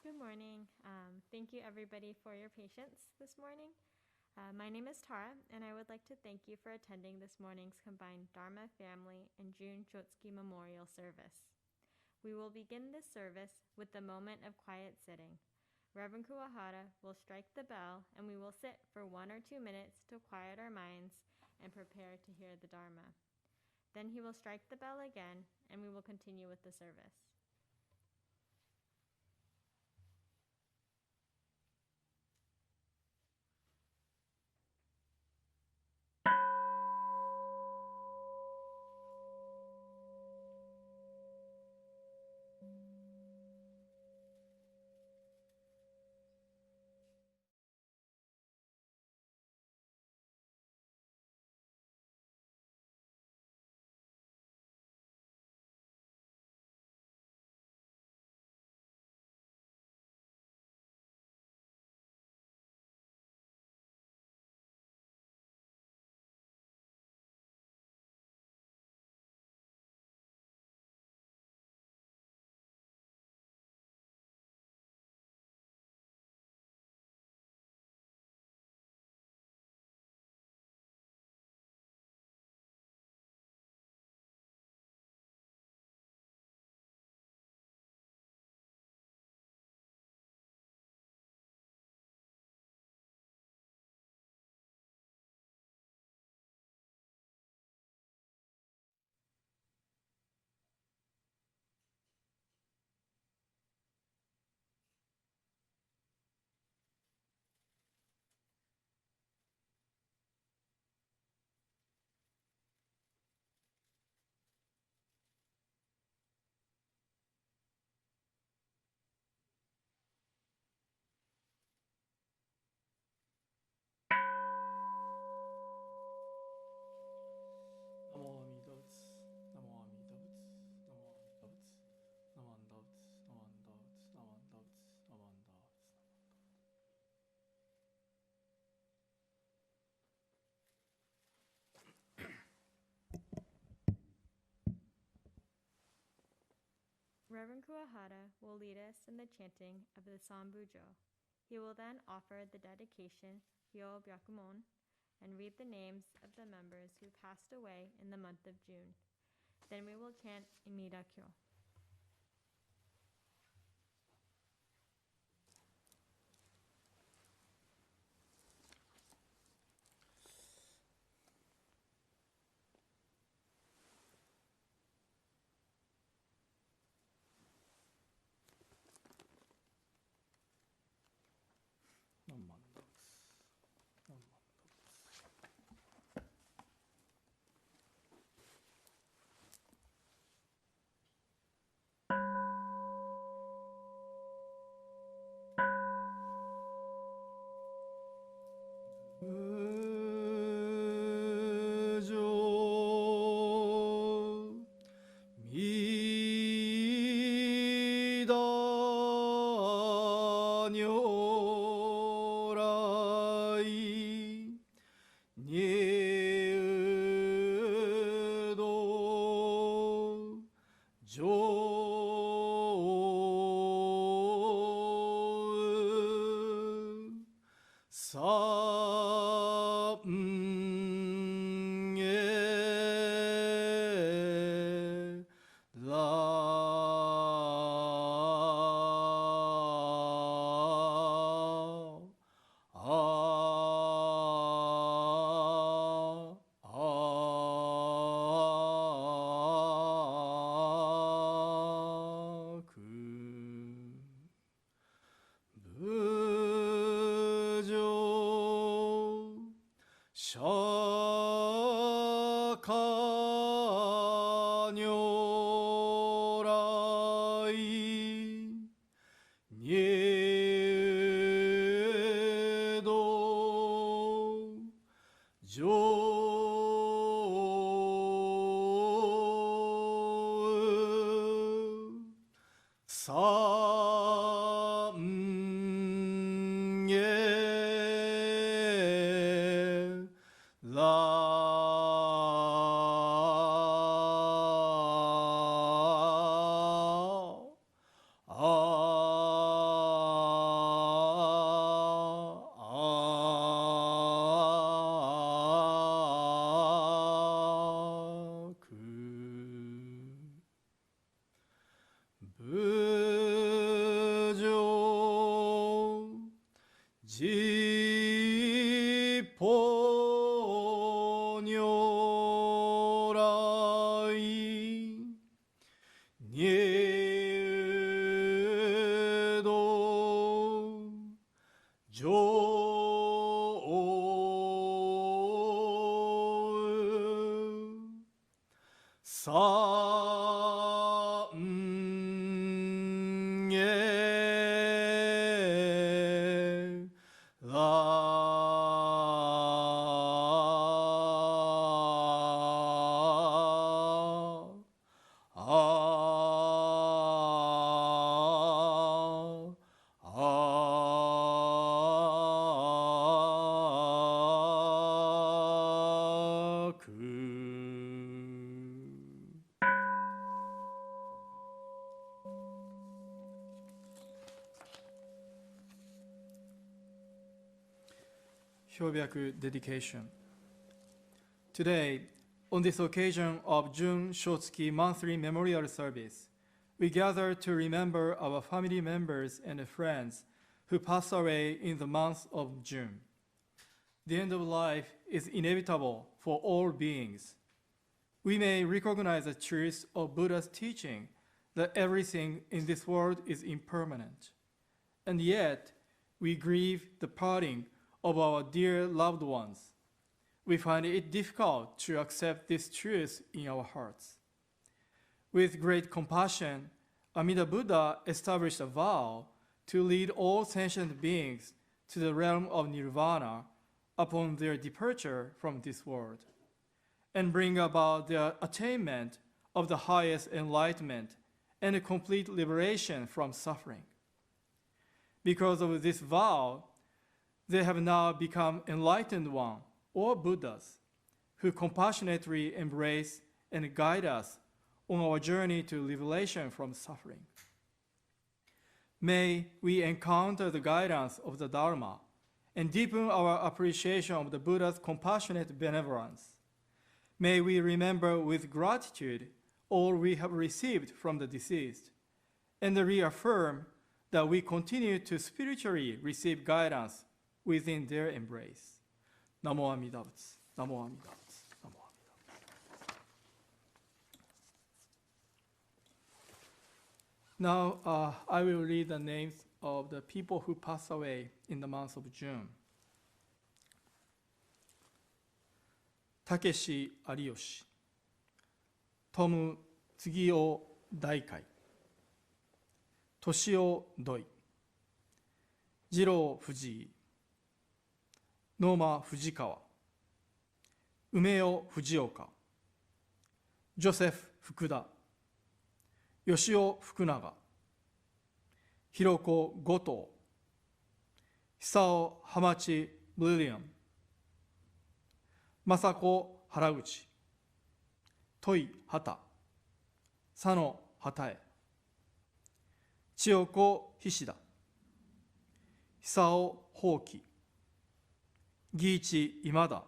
Good morning. Thank you everybody for your patience this morning. My name is Tara, and I would like to thank you for attending this morning's combined Dharma Family and June Shotsuki Memorial Service. We will begin this service with the moment of quiet sitting. Reverend Kuwahara will strike the bell, and we will sit for 1 or 2 minutes to quiet our minds and prepare to hear the Dharma. Then he will strike the bell again, and we will continue with the service. Reverend Kuwahara will lead us in the chanting of the Sambujo. He will then offer the dedication Hyobyakumon and read the names of the members who passed away in the month of June. Then we will chant Amida. Shaka 実法如来入道上三へHyobyaku dedication. Today, on this occasion of June Shotsuki monthly memorial service, we gather to remember our family members and friends who passed away in the month of June. The end of life is inevitable for all beings. We may recognize the truth of Buddha's teaching that everything in this world is impermanent, and yet we grieve the parting of our dear loved ones. We find it difficult to accept this truth in our hearts. With great compassion, Amida Buddha established a vow to lead all sentient beings to the realm of nirvana upon their departure from this world, and bring about the attainment of the highest enlightenment and a complete liberation from suffering. Because of this vow, they have now become enlightened one, or Buddhas, who compassionately embrace and guide us on our journey to liberation from suffering. May we encounter the guidance of the Dharma and deepen our appreciation of the Buddha's compassionate benevolence. May we remember with gratitude all we have received from the deceased, and reaffirm that we continue to spiritually receive guidance within their embrace. Namo Amida Butsu. Namo Amida Butsu. Namo Amida Butsu. Now, I will read the names of the people who passed away in the month of June. Takeshi Ariyoshi, Tomu Tsugio Daikai, Toshio Doi, Jiro Fujii, Noma Fujikawa, Umeo Fujioka, Joseph Fukuda, Yoshio Fukunaga, Hiroko Goto, Hisao Hamachi Lillian, Masako Haraguchi, Toi Hata, Sano Hatae, Chiyoko Hishida, Hisao Hoki, Giichi Imada,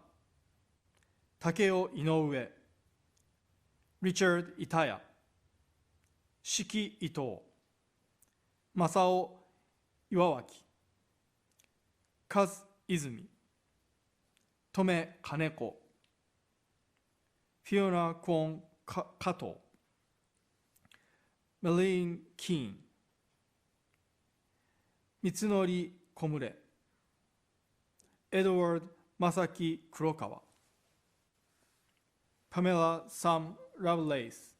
Takeo Inoue, Richard Itaya, Shiki Ito, Masao Iwawaki, Kaz Izumi, Tome Kaneko, Fiona Kwon Kato, Meline Keane, Mitsunori Komure, Edward Masaki Kurokawa, Pamela Sam Lovelace,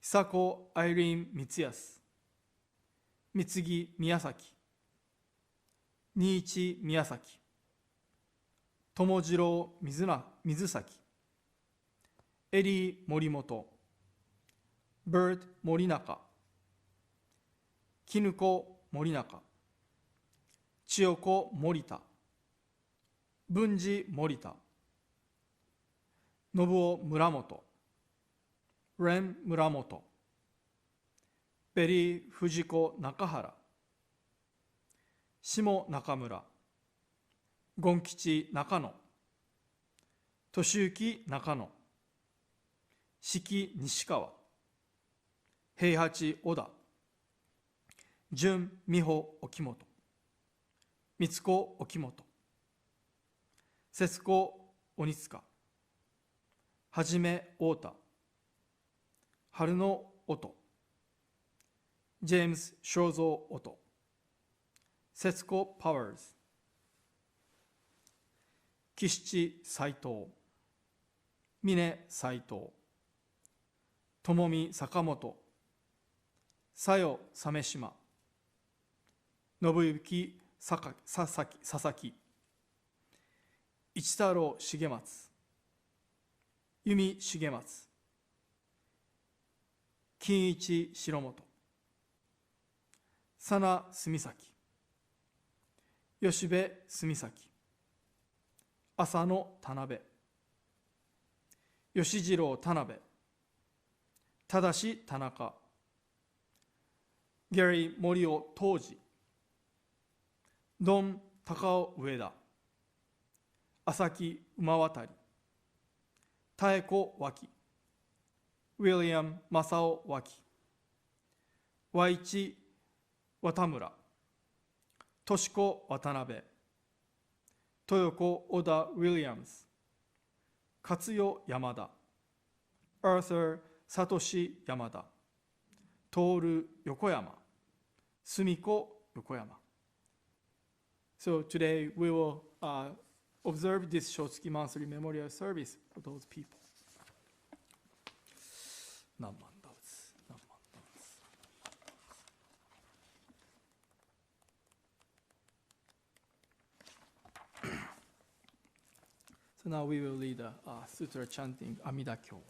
Hisako Irene Mitsuyasu, Mitsugi Miyazaki, Niichi Miyazaki, Tomojiro Mizusaki, Eri Morimoto, Bert Morinaka, Kinuko Morinaka, Chiyoko Morita, Bunji Morita, Nobuo Muramoto, Ren Muramoto, Beri Fujiko Nakahara, Shimo Nakamura, Gonkichi Nakano, Toshiyuki Nakano, Shiki Nishikawa, Heihachi Oda, Jun Miho Okimoto, 三子沖本、節子鬼塚、はじめ太田、春野音、ジェームズ正蔵音、節子パワーズ、岸地斎藤、峰斎藤、友美坂本、佐代鮫島、信行佐々木、一太郎重松、由美重松、金一白本、佐名住崎、吉部住崎、浅野田辺、吉次郎田辺、正田中、ギャリー森尾当時、ドン高尾上田、朝木馬渡、妙子脇、ウィリアム正雄脇、和一渡村、敏子渡辺、豊子小田ウィリアムズ、勝代山田、アーサー聡山田、徹横山、住子横山。So today we will observe this Shotsuki monthly memorial service for those people. 何万打仏、何万打仏。So now we will read the Sutra chanting Amida Kyo.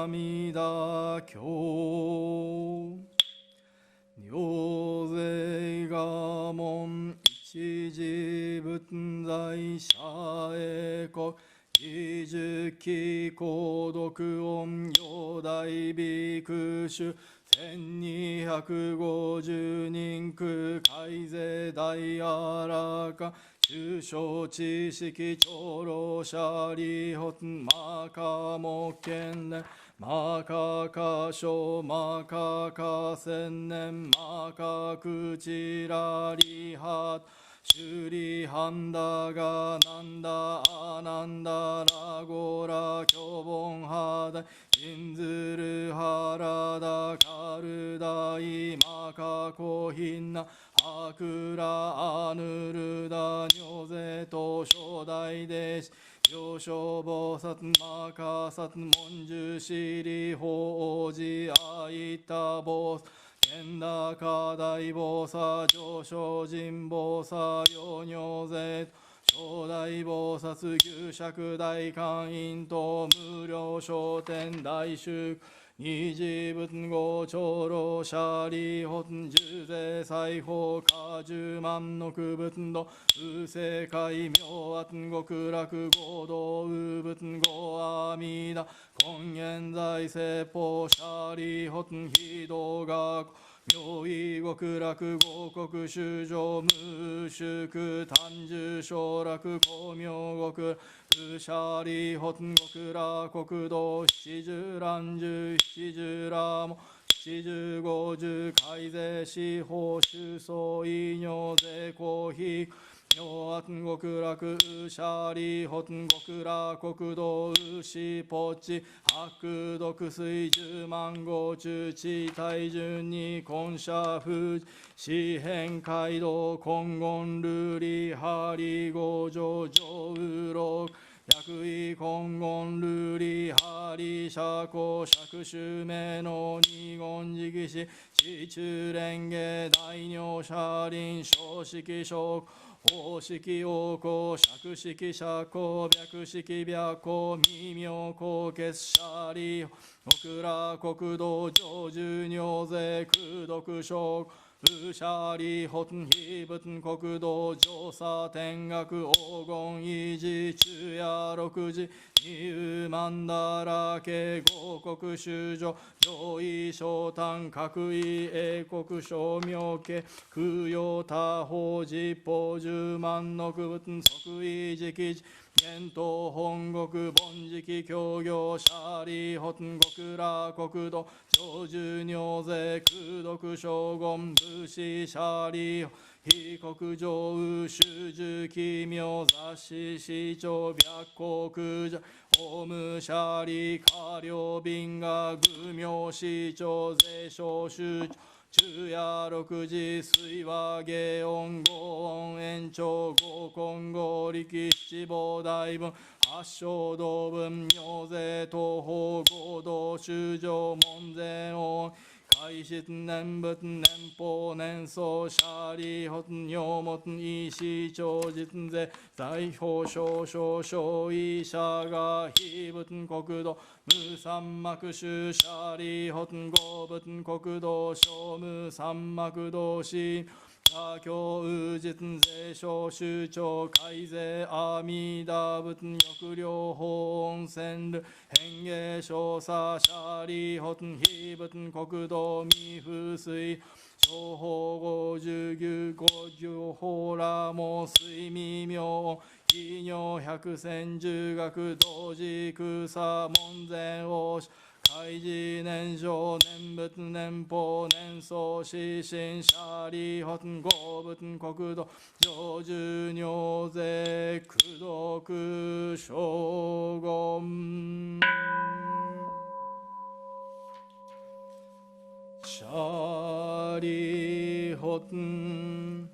阿弥陀経、行税我門一時仏在者へ国二十期購読音四大比丘衆1250人空海税大あらか中小知識長老者利発マカ目見伝マカカ小マカカ千年マカクチラリハシュリハンダガナンダアナンダラゴラキョボンハダインズルハラダカルダイマカコヒンナアクラアヌルダニョゼト初代弟子上昇菩薩マカサツ文殊シリ法王子アイタボス現高大菩薩上昇神菩薩両如税初代菩薩牛釈大観音等無量昇天大衆二次仏語長老舎利本十税裁縫家十万の区仏道右世界妙圧極楽合道右仏語阿弥陀根源在世法舎利本非道学妙意極楽合国修上無宿単樹昇楽光明極舎利本極楽国道七十乱十七十羅門七十五十海税司法修相異尿税公費妙圧極楽舎利本極楽国道牛ポチ白毒水十万号中地大順に根社風四辺街道金言ルリハリ五条上右六薬位金言ルリハリ社交釈衆名の二言直使地中蓮華大尿車輪小式小法式王公釈式社交白式白公微妙高結舎利極楽国道上十尿税空毒小舎利本非仏国道上佐天学黄金維持昼夜六時二万だらけ五国衆女上位昇誕各位英国商名家空用他方実法十万の区分即位時期現東本国凡時期協業シャリホン極楽国土上寿尿税空毒将軍武士シャリ非国上主樹奇妙雑誌市長白国者法務シャリ下領便が愚名市長税商主昼夜六時水和下音五音延長五根五力七宝大分八正道分尿税東方合同修上門前音開室年仏年法年相シャリホン尿物医師長実税財宝少々小医者が非仏国土無三幕宗シャリホン五仏国土小無三幕同士他教宇実税小州長改税阿弥陀仏欲両法温泉流変化少佐シャリホン非仏国土未風水小法五十牛五十法羅網水未妙異尿百千十学同時空差門前王開示年少年仏年法年相死神シャリホン五仏国土上寿尿税功徳将軍シャリホン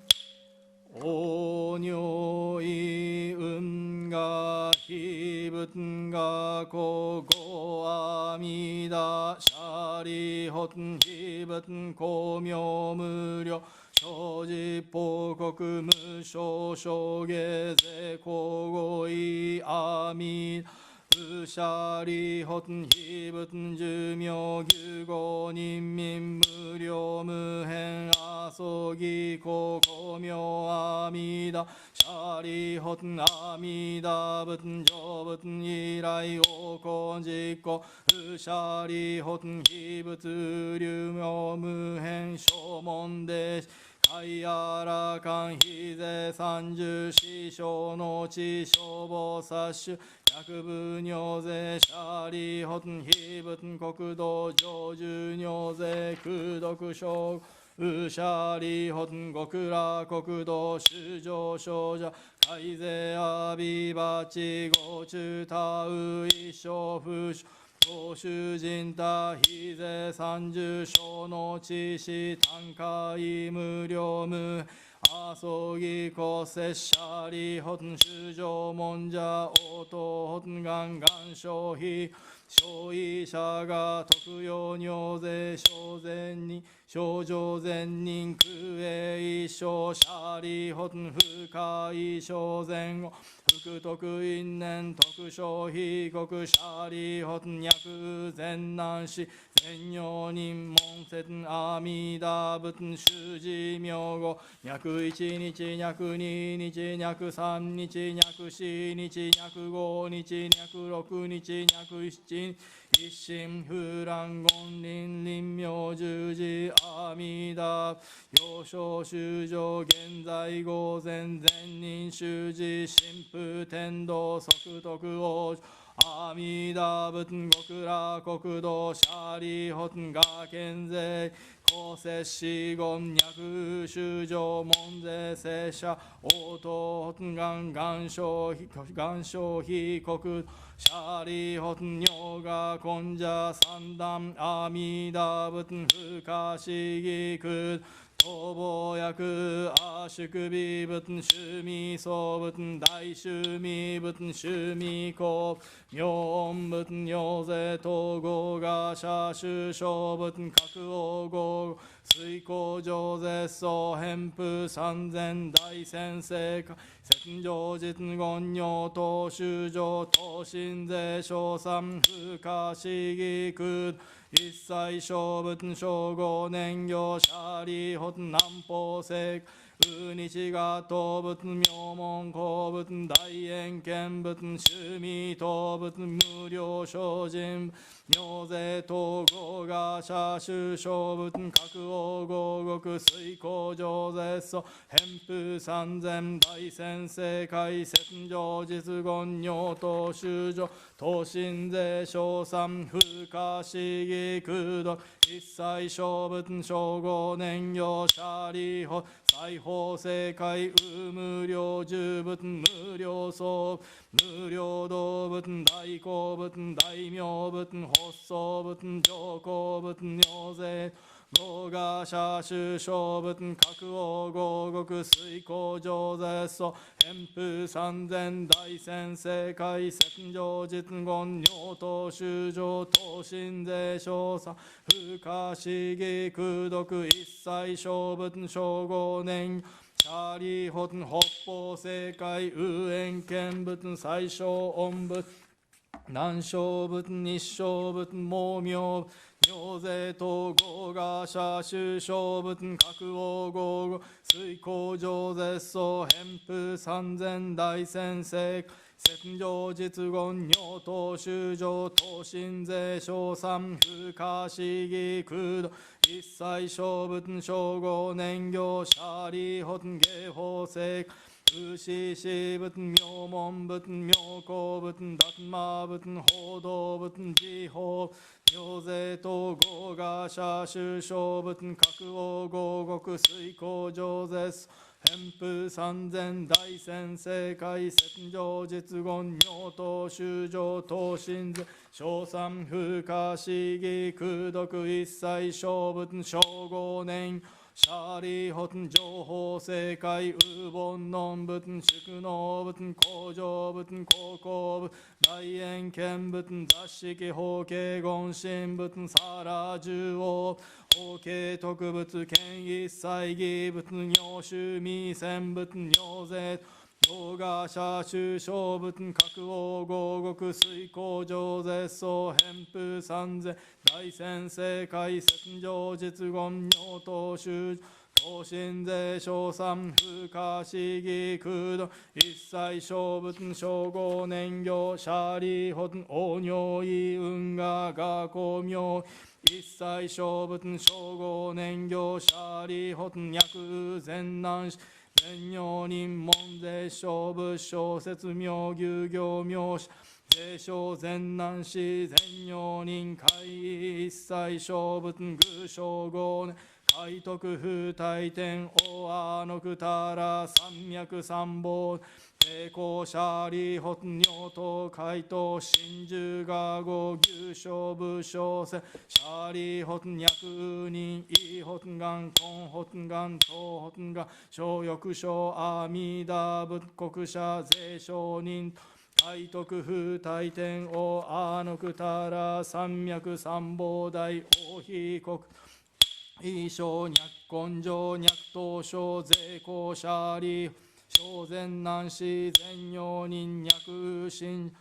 お如意運が非仏がこご阿弥陀シャリホン非仏公明無料正実報国無償証下税皇后意阿弥陀無シリホン非仏寿命牛語人民無料無変阿蘇義公公明阿弥陀シャリホン阿弥陀仏成仏以来王公実行無シャリホン非仏流明無変正門弟子海やらかん非税三十四小の地消防殺種百部尿税シャリホン非仏国土上寿尿税空毒症ウシャリホン極楽国土修上少者改税阿ビバチゴチュタウ一生不死ご主人他非税三十小の知識単価無料無阿蘇義公摂シャリホン修上門者応答本願願消費小医者が特用尿税小善人症状善人空営一生シャリホン不可以小善を福徳因縁特消費国シャリホン薬善難し善用人門説阿弥陀仏主持名号脈一日脈二日脈三日脈四日脈五日脈六日脈七日一心不乱言林林明十字阿弥陀幼少修上現在午前善人修持神父天道即徳王阿弥陀仏極楽国土シャリホンが健税公摂子言脈修上門税聖者応答本願願消被国シャリホン尿が根者三段阿弥陀仏不可思議空逃亡薬阿宿美仏趣味相仏大趣味仏趣味公妙音仏尿税統合が社主小仏各王合水光上絶相偏風三千大先生戦場実言尿等修上等身税小三不可思議空一切小仏小五年行シャリホン南方世日が当仏名門公仏大円見仏趣味当仏無料精進妙税統合が社主小仏各王合国水光上絶素偏風三千大先生界戦上実言尿等修上等身税小三不可思議空毒一切小仏小五年行舎利法裁縫正解無料十仏無料僧無料動仏大公仏大名仏発想仏上皇仏尿税合賀社主小仏各王合国水光上絶素偏風三千大先生界戦上実言尿等修上等身税小差不可思議空毒一切小仏小五年シャリホン北方正解右縁見仏最小音仏南小仏日小仏毛明妙税統合賀社主小仏各王合合水光上絶素偏風三千大先生戦上実言尿等修上等身税小三不可思議空洞一切小仏小五年行舎利法芸法正武士士仏妙門仏妙高仏達摩仏報道仏自法妙税統合賀社主小仏各王合国水光上絶偏風三千大先生界戦上実言尿等修上等身税小三不可思議空毒一切小仏小五年シャリホン情報正解ウボンノン仏宿能仏工場仏高校仏大円見仏雑式法慶言神仏サラ十王法慶特仏権一切義仏尿臭未戦仏尿税動画社主小仏各王合国水光上絶素偏風三千大先生界戦上実言尿等修等身税小三不可思議空洞一切小仏小五年行舎利法王尿意運河学校名一切小仏小五年行舎利法脈善難全行人門税小仏小説名牛行名詞税小善難士全行人会一切小仏具小五年海徳風大天大阿のくたら三脈三宝抵抗シ利法尿等海東真珠が五牛小武小生利法脈人異法願根法願東法願小欲小阿弥陀仏国者税小人海徳風大天大阿のくたら三脈三宝大大非国異小脈根性脈東小税公シ利小善難士全行人脈心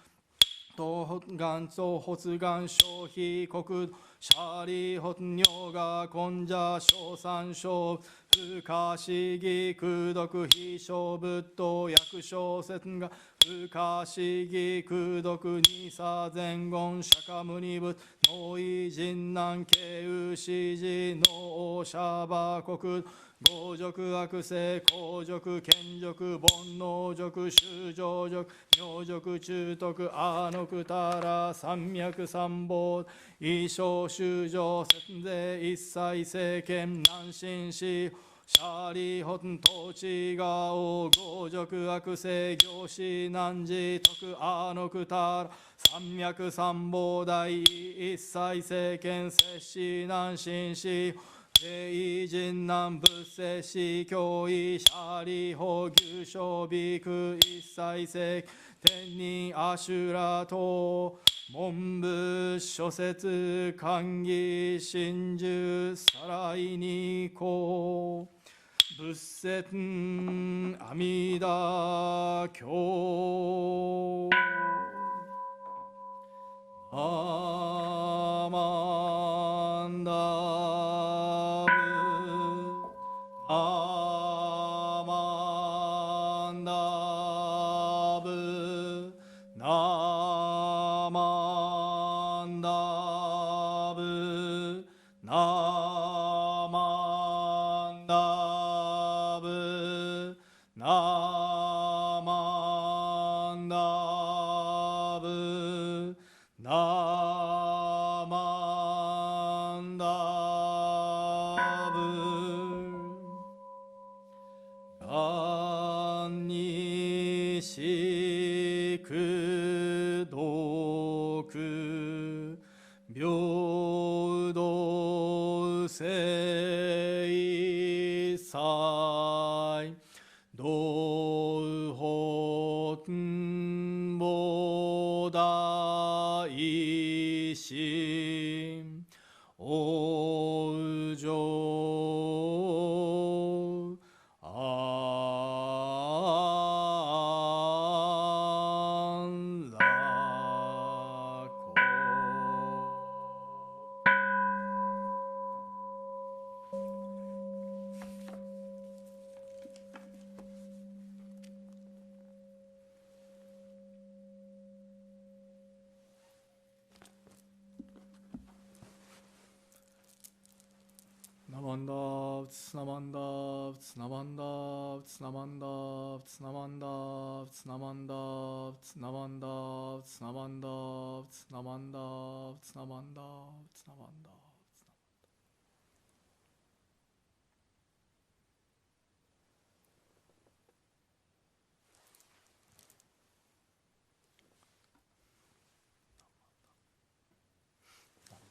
東元祖発願消費国シャリホ尿が根者小三小不可思議空毒非小仏道薬小説が不可思議空毒二差前言釈迦無二仏能意人難慶右指示能王釈迦国合辱悪性公辱権辱煩悩辱修上辱妙辱中徳阿のくたら三脈三宝異小修上節税一切政権難心死シャリホン統治が王合辱悪性行使難事徳阿のくたら三脈三宝大一切政権摂氏難心死聖人難仏世司教医シ利法牛小美空一切世天人アシュラ等文部諸説寛義真珠さらいにこう仏説阿弥陀経アマンダブア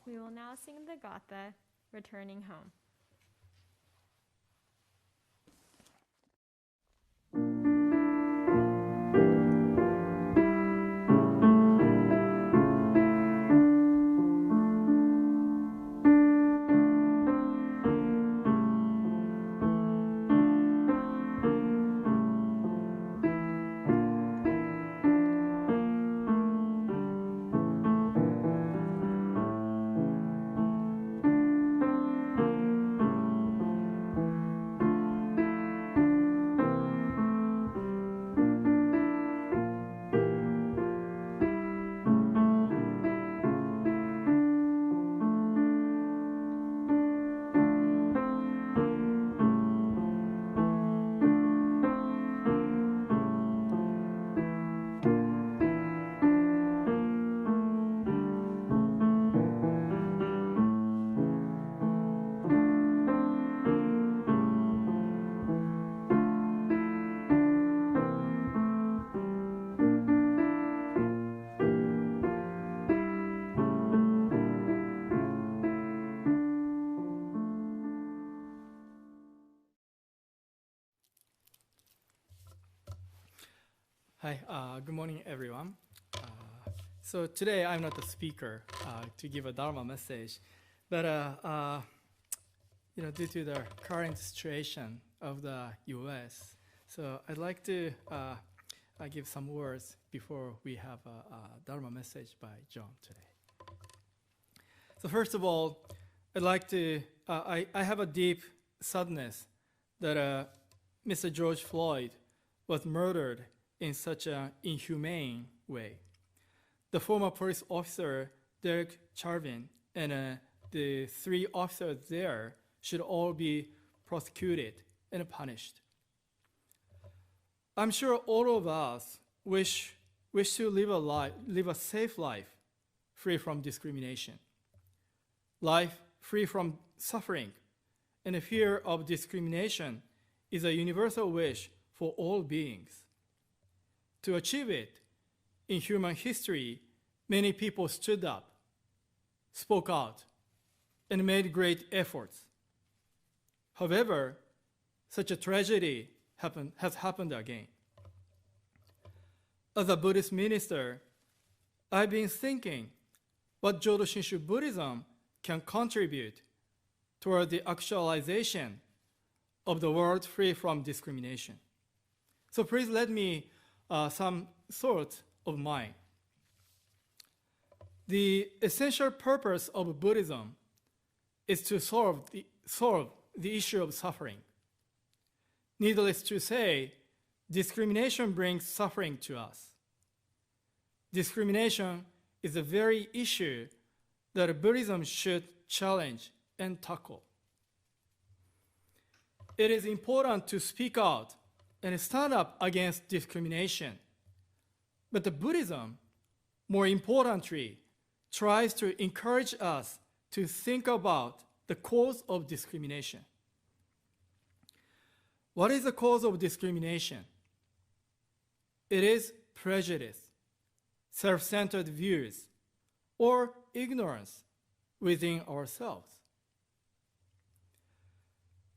We will now sing the Gatha, Returning Home. Hi, good morning, everyone. So today I'm not the speaker to give a Dharma message, but due to the current situation of the U.S., so I'd like to give some words before we have a Dharma message by John today. So first of all, I'd like to, I have a deep sadness that Mr. George Floyd was murdered in such an inhumane way. The former police officer, Derek Chauvin, and the 3 officers there should all be prosecuted and punished. I'm sure all of us wish to live a safe life free from discrimination, life free from suffering, and the fear of discrimination is a universal wish for all beings. To achieve it, in human history, many people stood up, spoke out, and made great efforts. However, such a tragedy has happened again. As a Buddhist minister, I've been thinking what Jodo Shinshu Buddhism can contribute toward the actualization of the world free from discrimination. So please let me some thoughts of mine. The essential purpose of Buddhism is to solve the issue of suffering. Needless to say, discrimination brings suffering to us. Discrimination is the very issue that Buddhism should challenge and tackle. It is important to speak out and stand up against discrimination. But the Buddhism, more importantly, tries to encourage us to think about the cause of discrimination. What is the cause of discrimination? It is prejudice, self-centered views, or ignorance within ourselves.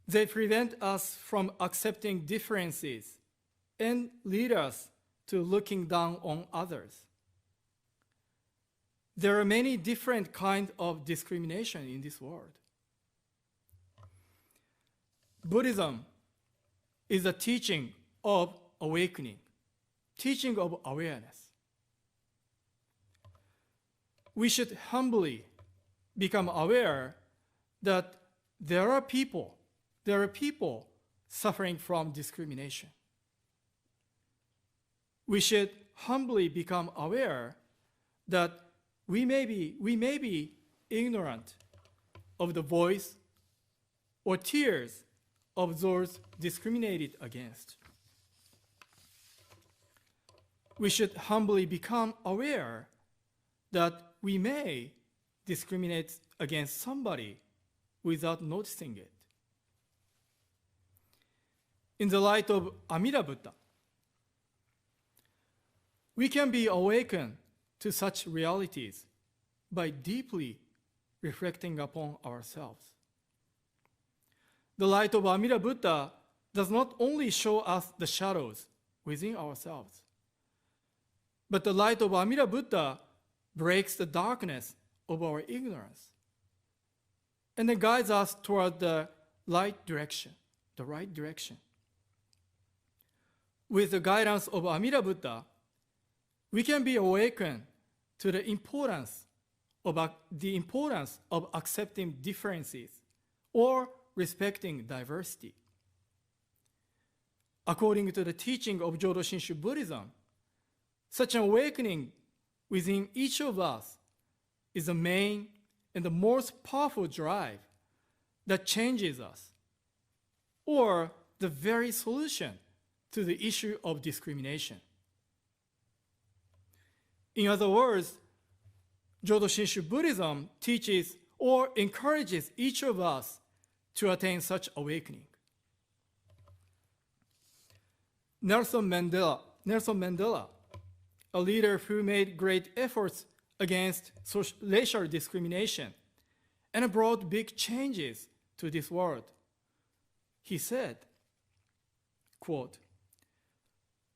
They prevent us from accepting differences and lead us to looking down on others. There are many different kinds of discrimination in this world. Buddhism is a teaching of awakening, teaching of awareness. We should humbly become aware that there are people suffering from discrimination. We should humbly become aware that we may be ignorant of the voice or tears of those discriminated against. We should humbly become aware that we may discriminate against somebody without noticing it. In the light of Amida Buddha, we can be awakened to such realities by deeply reflecting upon ourselves. The light of Amida Buddha does not only show us the shadows within ourselves, but the light of Amida Buddha breaks the darkness of our ignorance and then guides us toward the right direction. With the guidance of Amida Buddha, we can be awakened to the importance of accepting differences or respecting diversity. According to the teaching of Jodo Shinshu Buddhism, such an awakening within each of us is the main and the most powerful drive that changes us, or the very solution to the issue of discrimination. In other words, Jodo Shinshu Buddhism teaches or encourages each of us to attain such awakening. Nelson Mandela, a leader who made great efforts against racial discrimination and brought big changes to this world, he said, quote,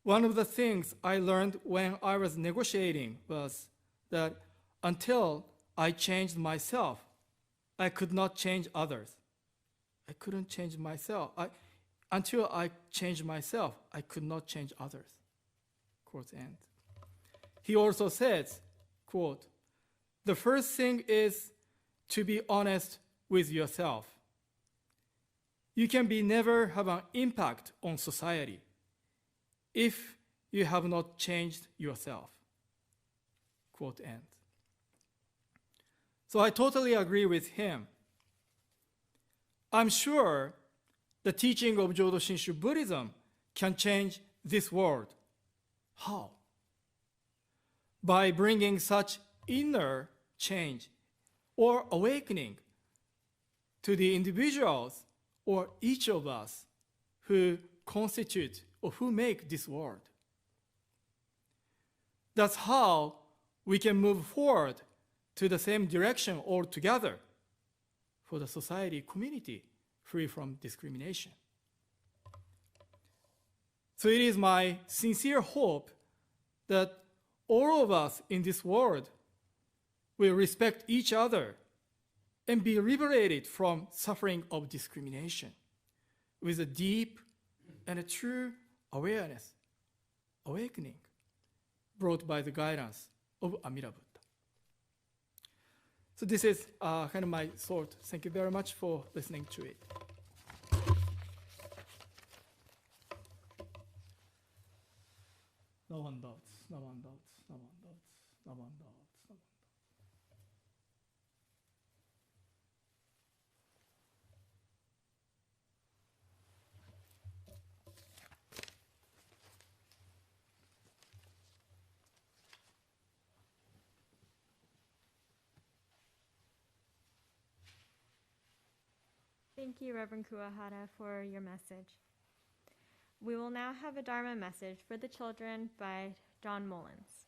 "One of the things I learned when I was negotiating was that until I changed myself, I could not change others. I couldn't change myself. Until I changed myself, I could not change others." Quote end. He also says, quote, "The first thing is to be honest with yourself. You can never have an impact on society if you have not changed yourself." Quote end. So I totally agree with him. I'm sure the teaching of Jodo Shinshu Buddhism can change this world. How? By bringing such inner change or awakening to the individuals or each of us who constitute or who make this world. That's how we can move forward to the same direction altogether for the society, community, free from discrimination. So it is my sincere hope that all of us in this world will respect each other and be liberated from suffering of discrimination with a deep and a true awareness, awakening, brought by the guidance of Amida Buddha. So this is kind of my thought. Thank you very much for listening to it. No one doubts, no one doubts, no one doubts, no one doubts, no one doubts. Thank you, Reverend Kuwahara, for your message. We will now have a Dharma message for the children by John Mullins.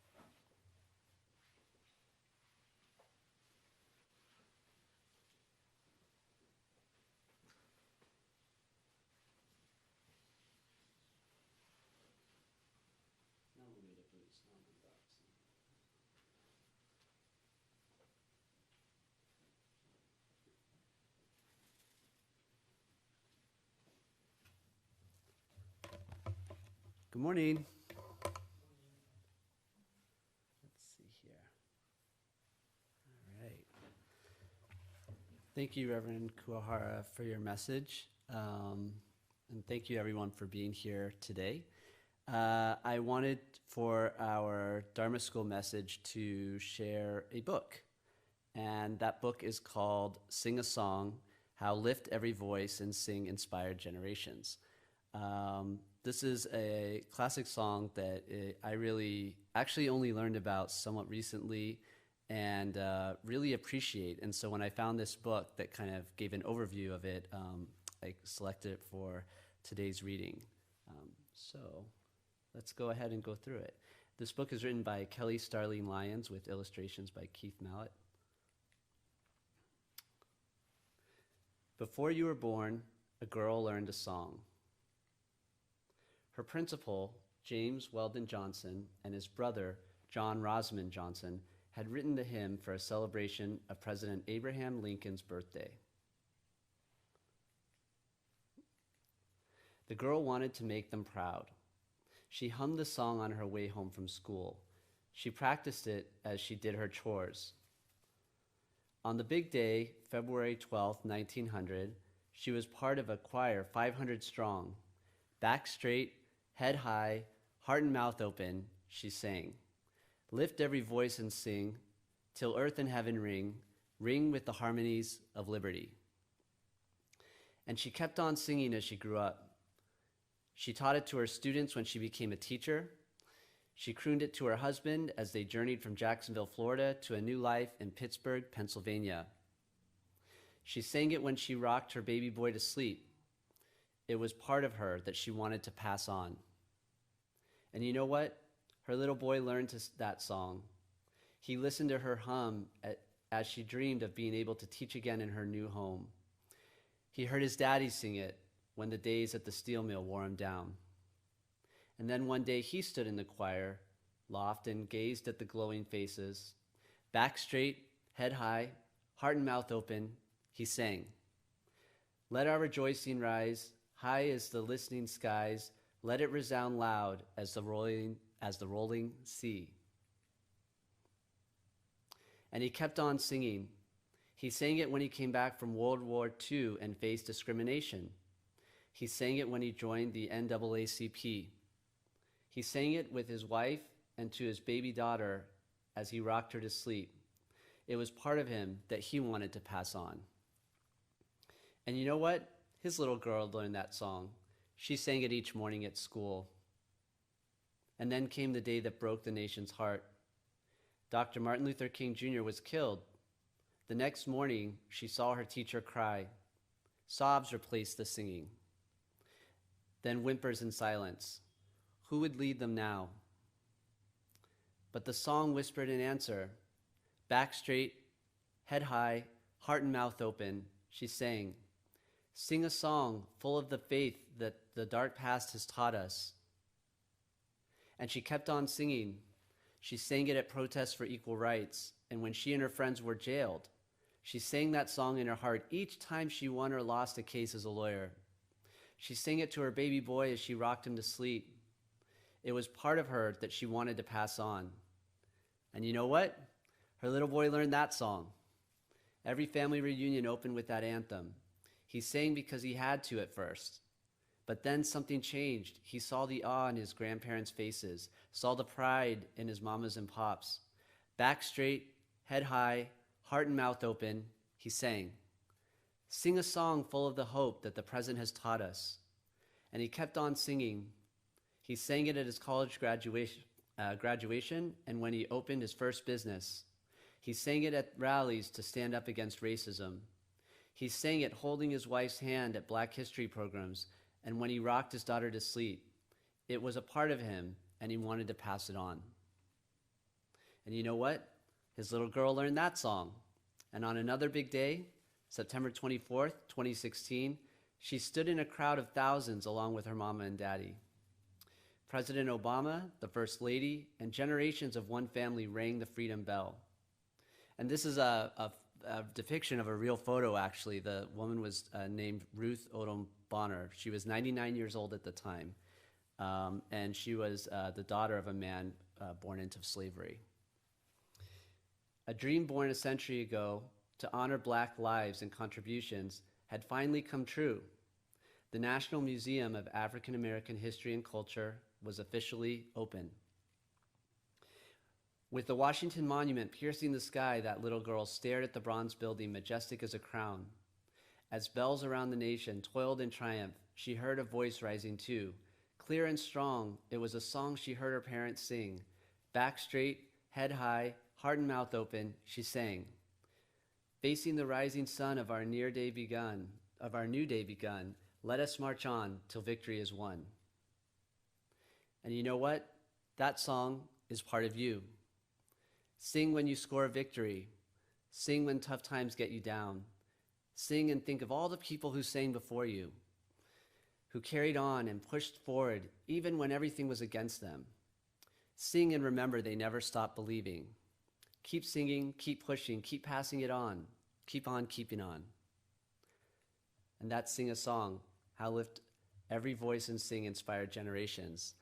Good morning. Let's see here. All right. Thank you, Reverend Kuwahara, for your message. And thank you, everyone, for being here today. I wanted for our Dharma School message to share a book. And that book is called Sing a Song, How Lift Every Voice and Sing Inspired Generations. This is a classic song that I really actually only learned about somewhat recently and really appreciate. And so when I found this book that kind of gave an overview of it, I selected it for today's reading. So let's go ahead and go through it. This book is written by Kelly Starling Lyons with illustrations by Keith Mallett. Before you were born, a girl learned a song. Her principal, James Weldon Johnson, and his brother, John Rosamond Johnson, had written the hymn for a celebration of President Abraham Lincoln's birthday. The girl wanted to make them proud. She hummed the song on her way home from school. She practiced it as she did her chores. On the big day, February 12, 1900, she was part of a choir 500 strong. Back straight, head high, heart and mouth open, she sang. Lift every voice and sing, till earth and heaven ring, ring with the harmonies of liberty. And she kept on singing as she grew up. She taught it to her students when she became a teacher. She crooned it to her husband as they journeyed from Jacksonville, Florida, to a new life in Pittsburgh, Pennsylvania. She sang it when she rocked her baby boy to sleep. It was part of her that she wanted to pass on. And you know what? Her little boy learned that song. He listened to her hum as she dreamed of being able to teach again in her new home. He heard his daddy sing it when the days at the steel mill wore him down. And then one day he stood in the choir loft and gazed at the glowing faces. Back straight, head high, heart and mouth open, he sang. Let our rejoicing rise, high as the listening skies, let it resound loud as the rolling sea. And he kept on singing. He sang it when he came back from World War II and faced discrimination. He sang it when he joined the NAACP. He sang it with his wife and to his baby daughter as he rocked her to sleep. It was part of him that he wanted to pass on. And you know what? His little girl learned that song. She sang it each morning at school. And then came the day that broke the nation's heart. Dr. Martin Luther King Jr. was killed. The next morning, she saw her teacher cry. Sobs replaced the singing. Then whimpers and silence. Who would lead them now? But the song whispered in answer. Back straight, head high, heart and mouth open, she sang. Sing a song full of the faith that the dark past has taught us. And she kept on singing. She sang it at protests for equal rights, and when she and her friends were jailed, she sang that song in her heart each time she won or lost a case as a lawyer. She sang it to her baby boy as she rocked him to sleep. It was part of her that she wanted to pass on. And you know what? Her little boy learned that song. Every family reunion opened with that anthem. He sang because he had to at first. But then something changed. He saw the awe in his grandparents' faces, saw the pride in his mamas and pops. Back straight, head high, heart and mouth open, he sang. Sing a song full of the hope that the present has taught us. And he kept on singing. He sang it at his college graduation and when he opened his first business. He sang it at rallies to stand up against racism. He sang it holding his wife's hand at Black History programs, and when he rocked his daughter to sleep. It was a part of him, and he wanted to pass it on. And you know what? His little girl learned that song. And on another big day, September 24th, 2016, she stood in a crowd of thousands along with her mama and daddy. President Obama, the First Lady, and generations of one family rang the freedom bell. And this is a depiction of a real photo, actually. The woman was named Ruth Odom Bonner. She was 99 years old at the time, and she was the daughter of a man born into slavery. A dream born a century ago to honor Black lives and contributions had finally come true. The National Museum of African American History and Culture was officially open. With the Washington Monument piercing the sky, that little girl stared at the bronze building, majestic as a crown. As bells around the nation toiled in triumph, she heard a voice rising too. Clear and strong, it was a song she heard her parents sing. Back straight, head high, heart and mouth open, she sang. Facing the rising sun of our new day begun, let us march on till victory is won. And you know what? That song is part of you. Sing when you score a victory. Sing when tough times get you down. Sing and think of all the people who sang before you, who carried on and pushed forward even when everything was against them. Sing and remember they never stopped believing. Keep singing, keep pushing, keep passing it on. Keep on keeping on. And that's Sing a Song, how lift every voice and sing inspired generations.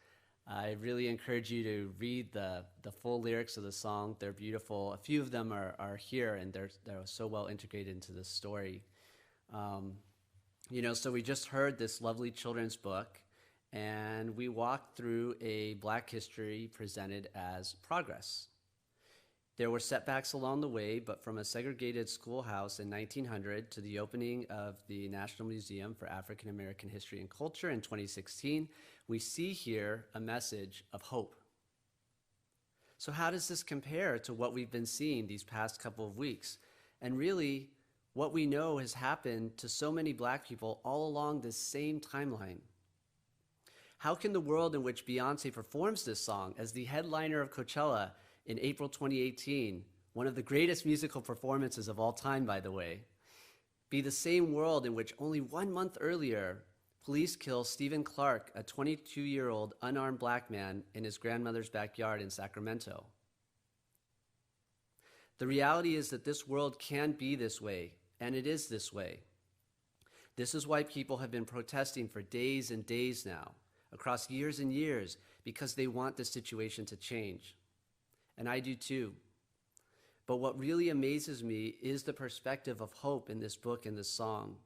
I really encourage you to read the full lyrics of the song. They're beautiful. A few of them are here, and they're so well integrated into the story. So we just heard this lovely children's book, and we walked through a Black history presented as progress. There were setbacks along the way, but from a segregated schoolhouse in 1900 to the opening of the National Museum for African American History and Culture in 2016, we see here a message of hope. So how does this compare to what we've been seeing these past couple of weeks? And really, what we know has happened to so many Black people all along this same timeline. How can the world in which Beyonce performs this song as the headliner of Coachella in April 2018, one of the greatest musical performances of all time, by the way, be the same world in which only 1 month earlier, police kill Stephen Clark, a 22-year-old unarmed Black man, in his grandmother's backyard in Sacramento? The reality is that this world can be this way, and it is this way. This is why people have been protesting for days and days now, across years and years, because they want this situation to change. And I do too. But what really amazes me is the perspective of hope in this book and this song.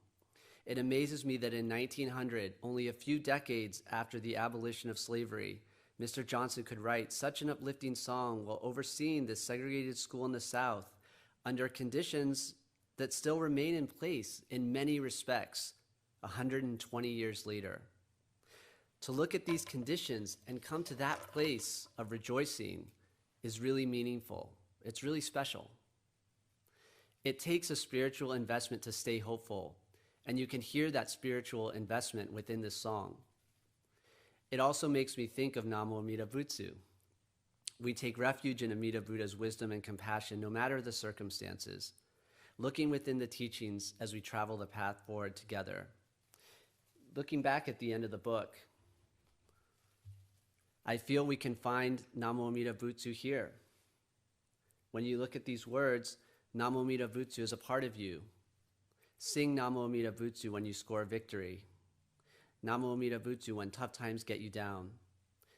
It amazes me that in 1900, only a few decades after the abolition of slavery, Mr. Johnson could write such an uplifting song while overseeing this segregated school in the South under conditions that still remain in place in many respects 120 years later. To look at these conditions and come to that place of rejoicing is really meaningful. It's really special. It takes a spiritual investment to stay hopeful, and you can hear that spiritual investment within this song. It also makes me think of Namo Amida Butsu. We take refuge in Amida Buddha's wisdom and compassion no matter the circumstances, looking within the teachings as we travel the path forward together. Looking back at the end of the book, I feel we can find Namo Amida Butsu here. When you look at these words, Namo Amida Butsu is a part of you. Sing Namo Amida Butsu when you score victory. Namo Amida Butsu when tough times get you down.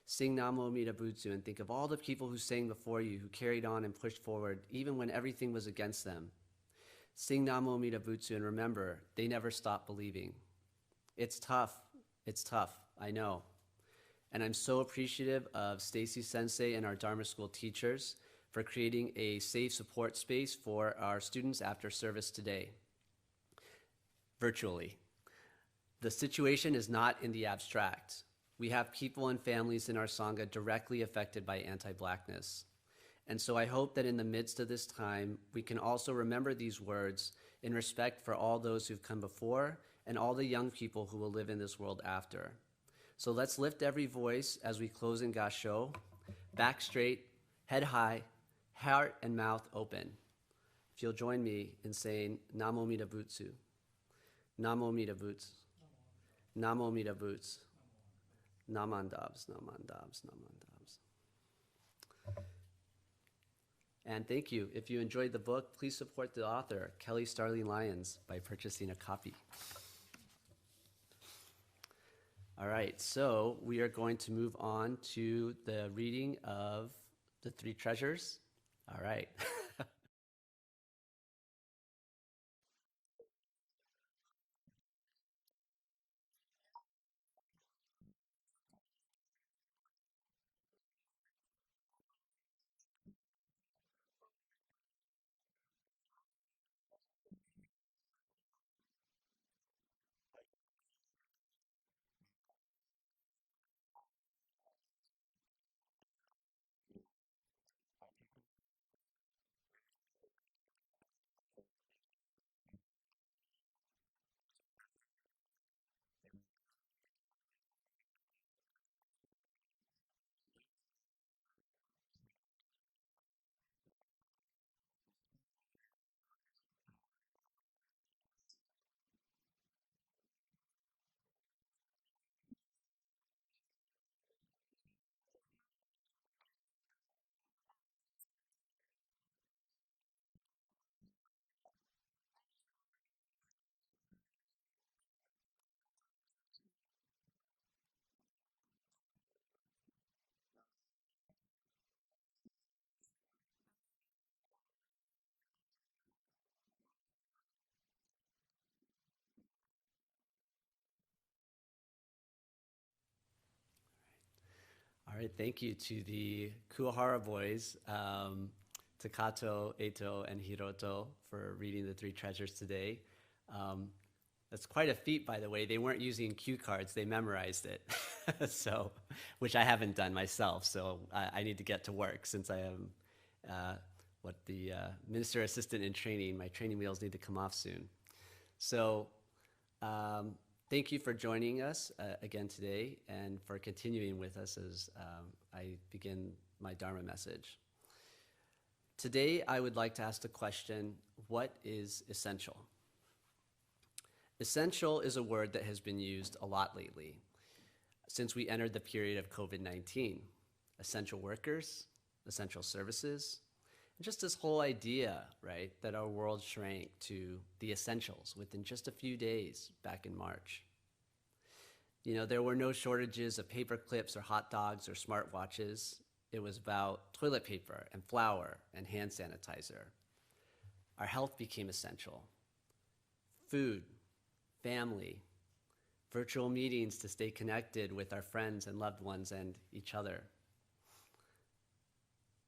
Sing Namo Amida Butsu and think of all the people who sang before you, who carried on and pushed forward, even when everything was against them. Sing Namo Amida Butsu and remember, they never stopped believing. It's tough, I know. And I'm so appreciative of Stacy Sensei and our Dharma School teachers for creating a safe support space for our students after service today, virtually. The situation is not in the abstract. We have people and families in our Sangha directly affected by anti-Blackness. And so I hope that in the midst of this time, we can also remember these words in respect for all those who've come before and all the young people who will live in this world after. So let's lift every voice as we close in Gassho, back straight, head high, heart and mouth open. If you'll join me in saying Namo Amida Butsu, Namo Amida Butsu, Namo Amida Butsu, Namandabs, Namandabs, Namandabs. And thank you. If you enjoyed the book, please support the author, Kelly Starling Lyons, by purchasing a copy. All right, so we are going to move on to the reading of the three treasures. All right. All right, thank you to the Kuwahara boys, Takato, Eito, and Hiroto for reading the three treasures today. That's quite a feat, by the way. They weren't using cue cards, they memorized it, so, which I haven't done myself, so I need to get to work since I am the minister assistant in training. My training wheels need to come off soon. So thank you for joining us again today and for continuing with us as I begin my Dharma message. Today, I would like to ask the question, what is essential? Essential is a word that has been used a lot lately since we entered the period of COVID-19. Essential workers, essential services, and just this whole idea, right, that our world shrank to the essentials within just a few days back in March. You know, there were no shortages of paper clips or hot dogs or smartwatches. It was about toilet paper and flour and hand sanitizer. Our health became essential. Food, family, virtual meetings to stay connected with our friends and loved ones and each other.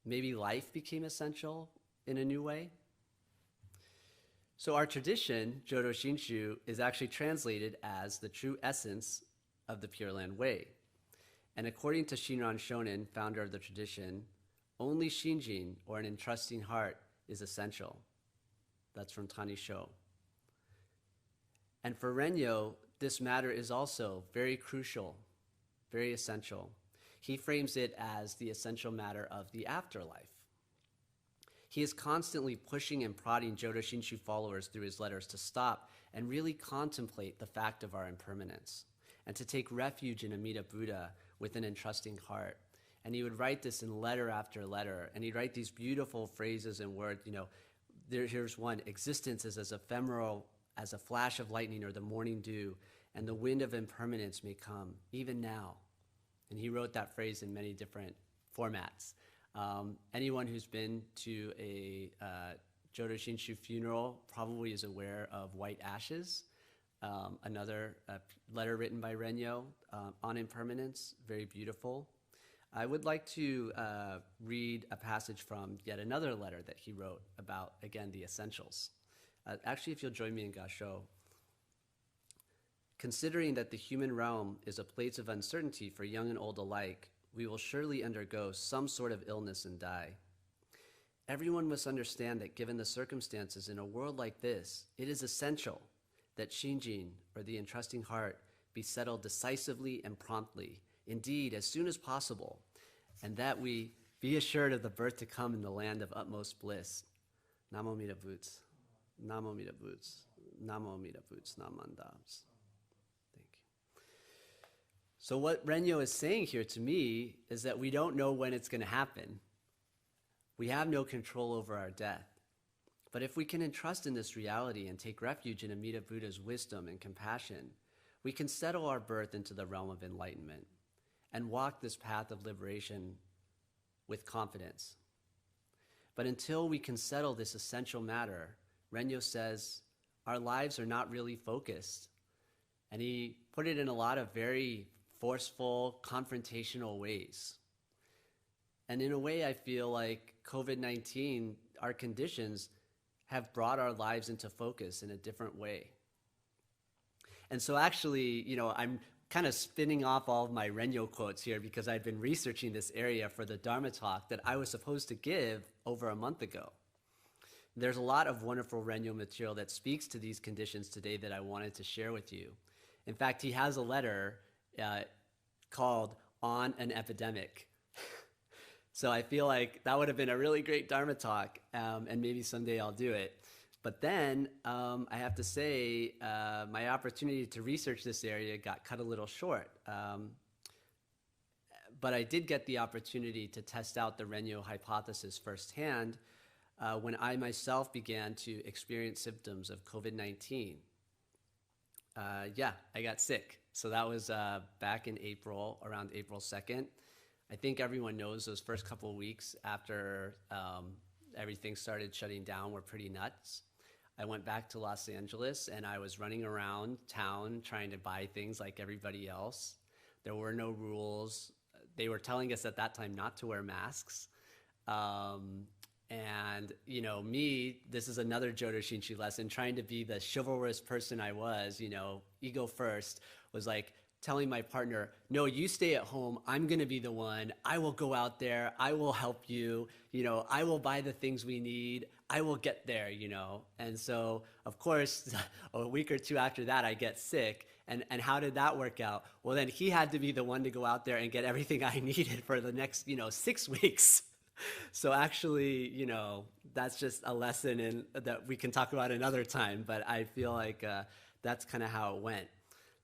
Maybe life became essential in a new way. So our tradition, Jodo Shinshu, is actually translated as the true essence of the Pure Land Way. And according to Shinran Shonin, founder of the tradition, only Shinjin, or an entrusting heart, is essential. That's from Tani Sho. And for Renyo, this matter is also very crucial, very essential. He frames it as the essential matter of the afterlife. He is constantly pushing and prodding Jodo Shinshu followers through his letters to stop and really contemplate the fact of our impermanence and to take refuge in Amida Buddha with an entrusting heart. And he would write this in letter after letter, and he'd write these beautiful phrases and words, you know, here's one, existence is as ephemeral as a flash of lightning or the morning dew, and the wind of impermanence may come, even now. And he wrote that phrase in many different formats. Anyone who's been to a Jodo Shinshu funeral probably is aware of white ashes. Another letter written by Renyo on impermanence, very beautiful. I would like to read a passage from yet another letter that he wrote about, again, the essentials. Actually, if you'll join me in Gassho. Considering that the human realm is a place of uncertainty for young and old alike, we will surely undergo some sort of illness and die. Everyone must understand that given the circumstances in a world like this, it is essential that Shinjin, or the entrusting heart, be settled decisively and promptly, indeed as soon as possible, and that we be assured of the birth to come in the land of utmost bliss. Namo Amida Butsu. Namo Amida Butsu. Namo Amida Butsu. Namandabs. Thank you. So what Renyo is saying here to me is that we don't know when it's going to happen. We have no control over our death. But if we can entrust in this reality and take refuge in Amida Buddha's wisdom and compassion, we can settle our birth into the realm of enlightenment and walk this path of liberation with confidence. But until we can settle this essential matter, Renyo says, our lives are not really focused. And he put it in a lot of very forceful, confrontational ways. And in a way, I feel like COVID-19, our conditions have brought our lives into focus in a different way. And so actually, I'm kind of spinning off all of my Renyo quotes here because I've been researching this area for the Dharma talk that I was supposed to give over a month ago. There's a lot of wonderful Renyo material that speaks to these conditions today that I wanted to share with you. In fact, he has a letter called On an Epidemic. So I feel like that would have been a really great Dharma talk, and maybe someday I'll do it. But then I have to say my opportunity to research this area got cut a little short. But I did get the opportunity to test out the Renyo hypothesis firsthand when I myself began to experience symptoms of COVID-19. I got sick. So that was back in April, around April 2nd. I think everyone knows those first couple of weeks after everything started shutting down were pretty nuts. I went back to Los Angeles and I was running around town trying to buy things like everybody else. There were no rules. They were telling us at that time not to wear masks. And, me, this is another Jodo Shinshu lesson, trying to be the chivalrous person I was, ego first, was like telling my partner, no, you stay at home. I'm going to be the one. I will go out there. I will help you. I will buy the things we need. I will get there, And so, of course, a week or two after that, I get sick. And how did that work out? Well, then he had to be the one to go out there and get everything I needed for the next, 6 weeks. So actually, that's just a lesson that we can talk about another time. But I feel like that's kind of how it went.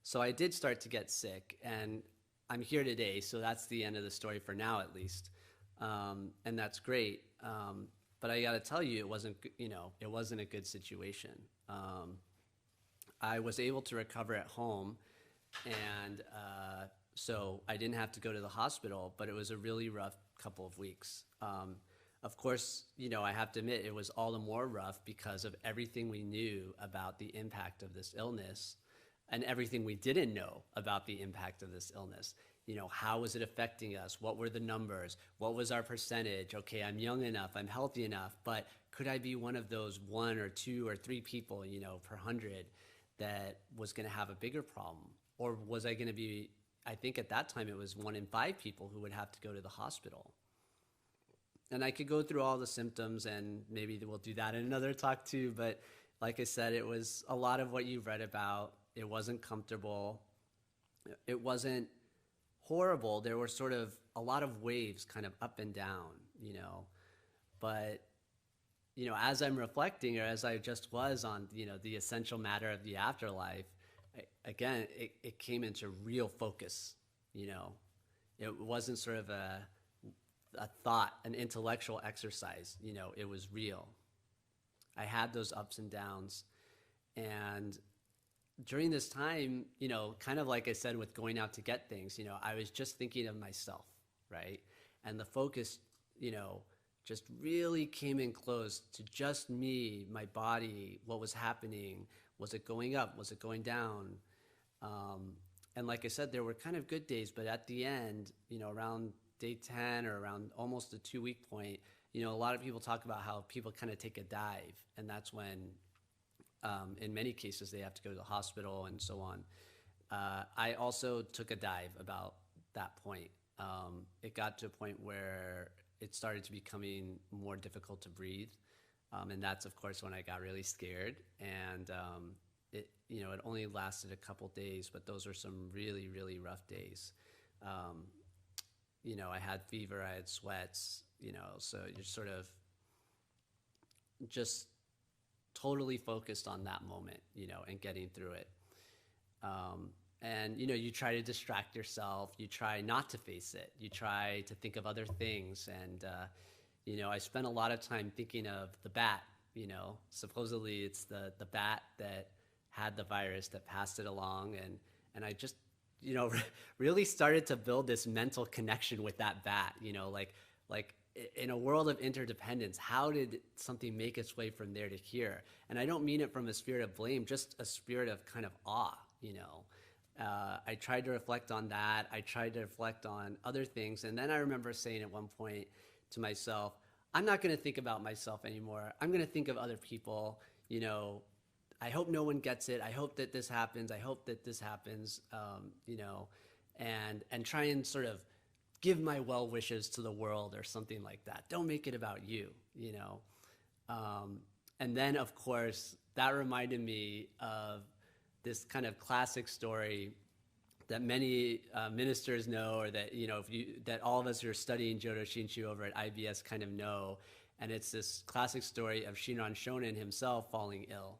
So I did start to get sick, and I'm here today. So that's the end of the story for now, at least. And that's great. But I got to tell you, it wasn't a good situation. I was able to recover at home, and so I didn't have to go to the hospital, but it was a really rough couple of weeks. Of course, I have to admit it was all the more rough because of everything we knew about the impact of this illness and everything we didn't know about the impact of this illness. How was it affecting us? What were the numbers? What was our percentage? Okay, I'm young enough, I'm healthy enough, but could I be one of those 1 or 2 or 3 people, per 100 that was going to have a bigger problem? Or was I going to be, I think at that time it was 1 in 5 people who would have to go to the hospital. And I could go through all the symptoms, and maybe we'll do that in another talk too, but like I said, it was a lot of what you've read about. It wasn't comfortable. It wasn't horrible. There were sort of a lot of waves kind of up and down, but, as I'm reflecting, or as I just was on, the essential matter of the afterlife, again, it came into real focus, It wasn't sort of a thought, an intellectual exercise, it was real. I had those ups and downs, and during this time, kind of like I said with going out to get things, I was just thinking of myself, right? And the focus, just really came in close to just me, my body, what was happening. Was it going up? Was it going down? And like I said, there were kind of good days, but at the end, around day 10 or around almost the 2-week point, a lot of people talk about how people kind of take a dive, and that's when in many cases, they have to go to the hospital and so on. I also took a dive about that point. It got to a point where it started to becoming more difficult to breathe. And that's, of course, when I got really scared. And it only lasted a couple days, but those were some really, really rough days. I had fever, I had sweats, so you're sort of just totally focused on that moment, and getting through it. And you try to distract yourself. You try not to face it. You try to think of other things. And, I spent a lot of time thinking of the bat, supposedly it's the bat that had the virus that passed it along. And I just, really started to build this mental connection with that bat, like in a world of interdependence, how did something make its way from there to here? And I don't mean it from a spirit of blame, just a spirit of kind of awe, I tried to reflect on that. I tried to reflect on other things. And then I remember saying at one point to myself, I'm not going to think about myself anymore. I'm going to think of other people. I hope no one gets it. I hope that this happens. I hope that this happens, and try and sort of give my well wishes to the world or something like that. Don't make it about you, And then, of course, that reminded me of this kind of classic story that many ministers know, or that that all of us who are studying Jodo Shinshu over at IBS kind of know, and it's this classic story of Shinran Shonin himself falling ill.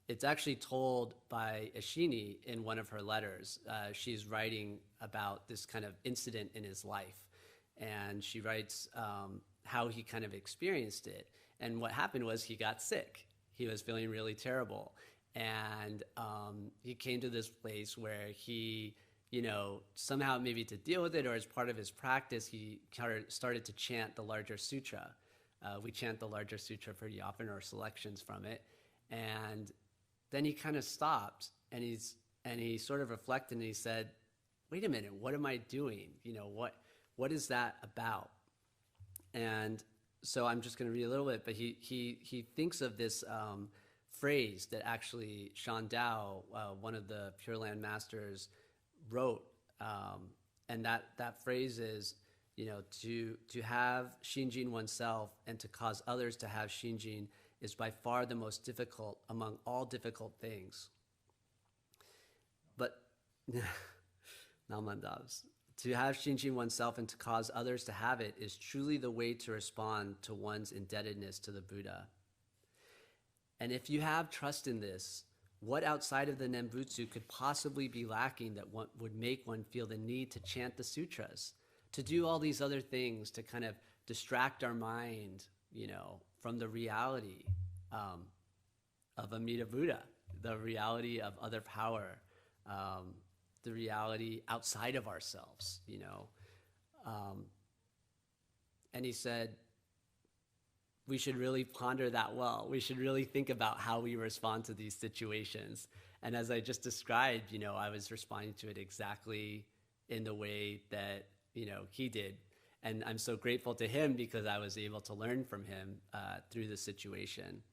It's actually told by Ashini in one of her letters. She's writing about this kind of incident in his life, and she writes how he kind of experienced it. And what happened was he got sick. He was feeling really terrible. And he came to this place where he, somehow maybe to deal with it or as part of his practice, he started to chant the larger sutra. We chant the larger sutra pretty often, or selections from it. And then he kind of stopped, and he sort of reflected, and he said, wait a minute, what am I doing? What is that about? And so I'm just going to read a little bit, but he thinks of this phrase that actually Shan Dao, one of the Pure Land masters, wrote, and that phrase is, to have Shinjin oneself and to cause others to have Shinjin is by far the most difficult among all difficult things. But Namandavs, to have Shinjin oneself and to cause others to have it is truly the way to respond to one's indebtedness to the Buddha. And if you have trust in this, what outside of the Nembutsu could possibly be lacking that would make one feel the need to chant the sutras, to do all these other things to kind of distract our mind, from the reality of Amida Buddha, the reality of other power, the reality outside of ourselves, And he said, we should really ponder that well. We should really think about how we respond to these situations. And as I just described, I was responding to it exactly in the way that, he did. And I'm so grateful to him because I was able to learn from him through the situation.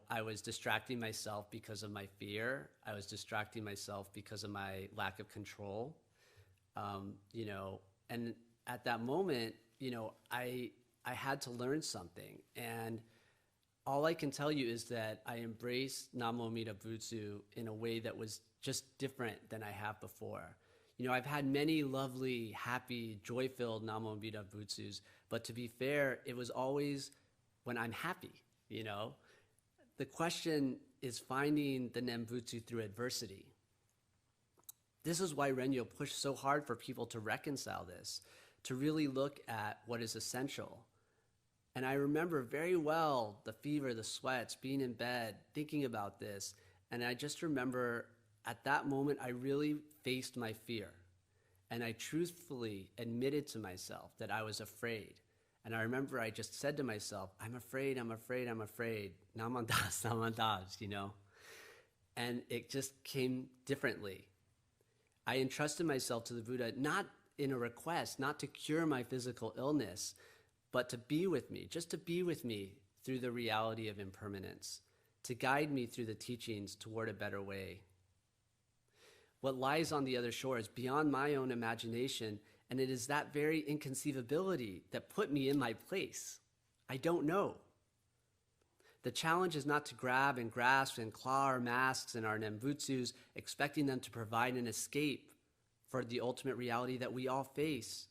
I was distracting myself because of my fear. I was distracting myself because of my lack of control. And at that moment, I had to learn something. And all I can tell you is that I embraced Namo Amida Butsu in a way that was just different than I have before. I've had many lovely, happy, joy-filled Namo Amida Butsus, but to be fair, it was always when I'm happy, The question is finding the Nembutsu through adversity. This is why Renyo pushed so hard for people to reconcile this, to really look at what is essential. And I remember very well the fever, the sweats, being in bed, thinking about this. And I just remember at that moment, I really faced my fear. And I truthfully admitted to myself that I was afraid. And I remember I just said to myself, I'm afraid, I'm afraid, I'm afraid. Namandas, namandas, And it just came differently. I entrusted myself to the Buddha, not in a request, not to cure my physical illness, but to be with me, just to be with me through the reality of impermanence, to guide me through the teachings toward a better way. What lies on the other shore is beyond my own imagination And it is that very inconceivability that put me in my place. I don't know. The challenge is not to grab and grasp and claw our masks and our nembutsus, expecting them to provide an escape for the ultimate reality that we all face.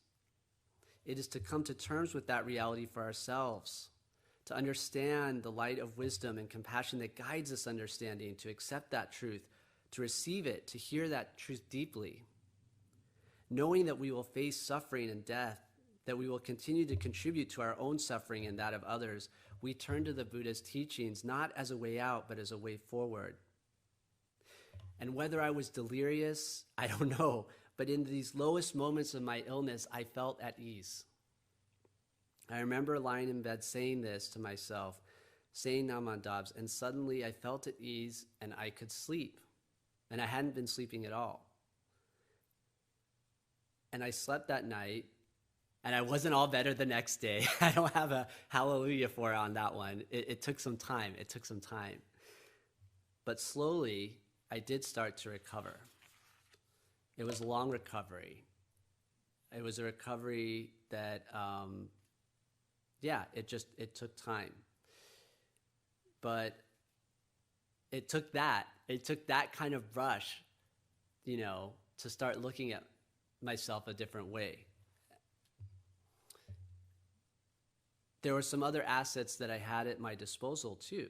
It is to come to terms with that reality for ourselves, to understand the light of wisdom and compassion that guides this understanding, to accept that truth, to receive it, to hear that truth deeply. Knowing that we will face suffering and death, that we will continue to contribute to our own suffering and that of others, we turn to the Buddha's teachings not as a way out, but as a way forward. And whether I was delirious, I don't know, but in these lowest moments of my illness, I felt at ease. I remember lying in bed saying this to myself, saying Namandabs, and suddenly I felt at ease and I could sleep. And I hadn't been sleeping at all. And I slept that night, and I wasn't all better the next day. I don't have a hallelujah for it on that one. It took some time. But slowly, I did start to recover. It was a long recovery. It was a recovery that, it took time. But it took that kind of brush, to start looking at myself a different way. There were some other assets that I had at my disposal too,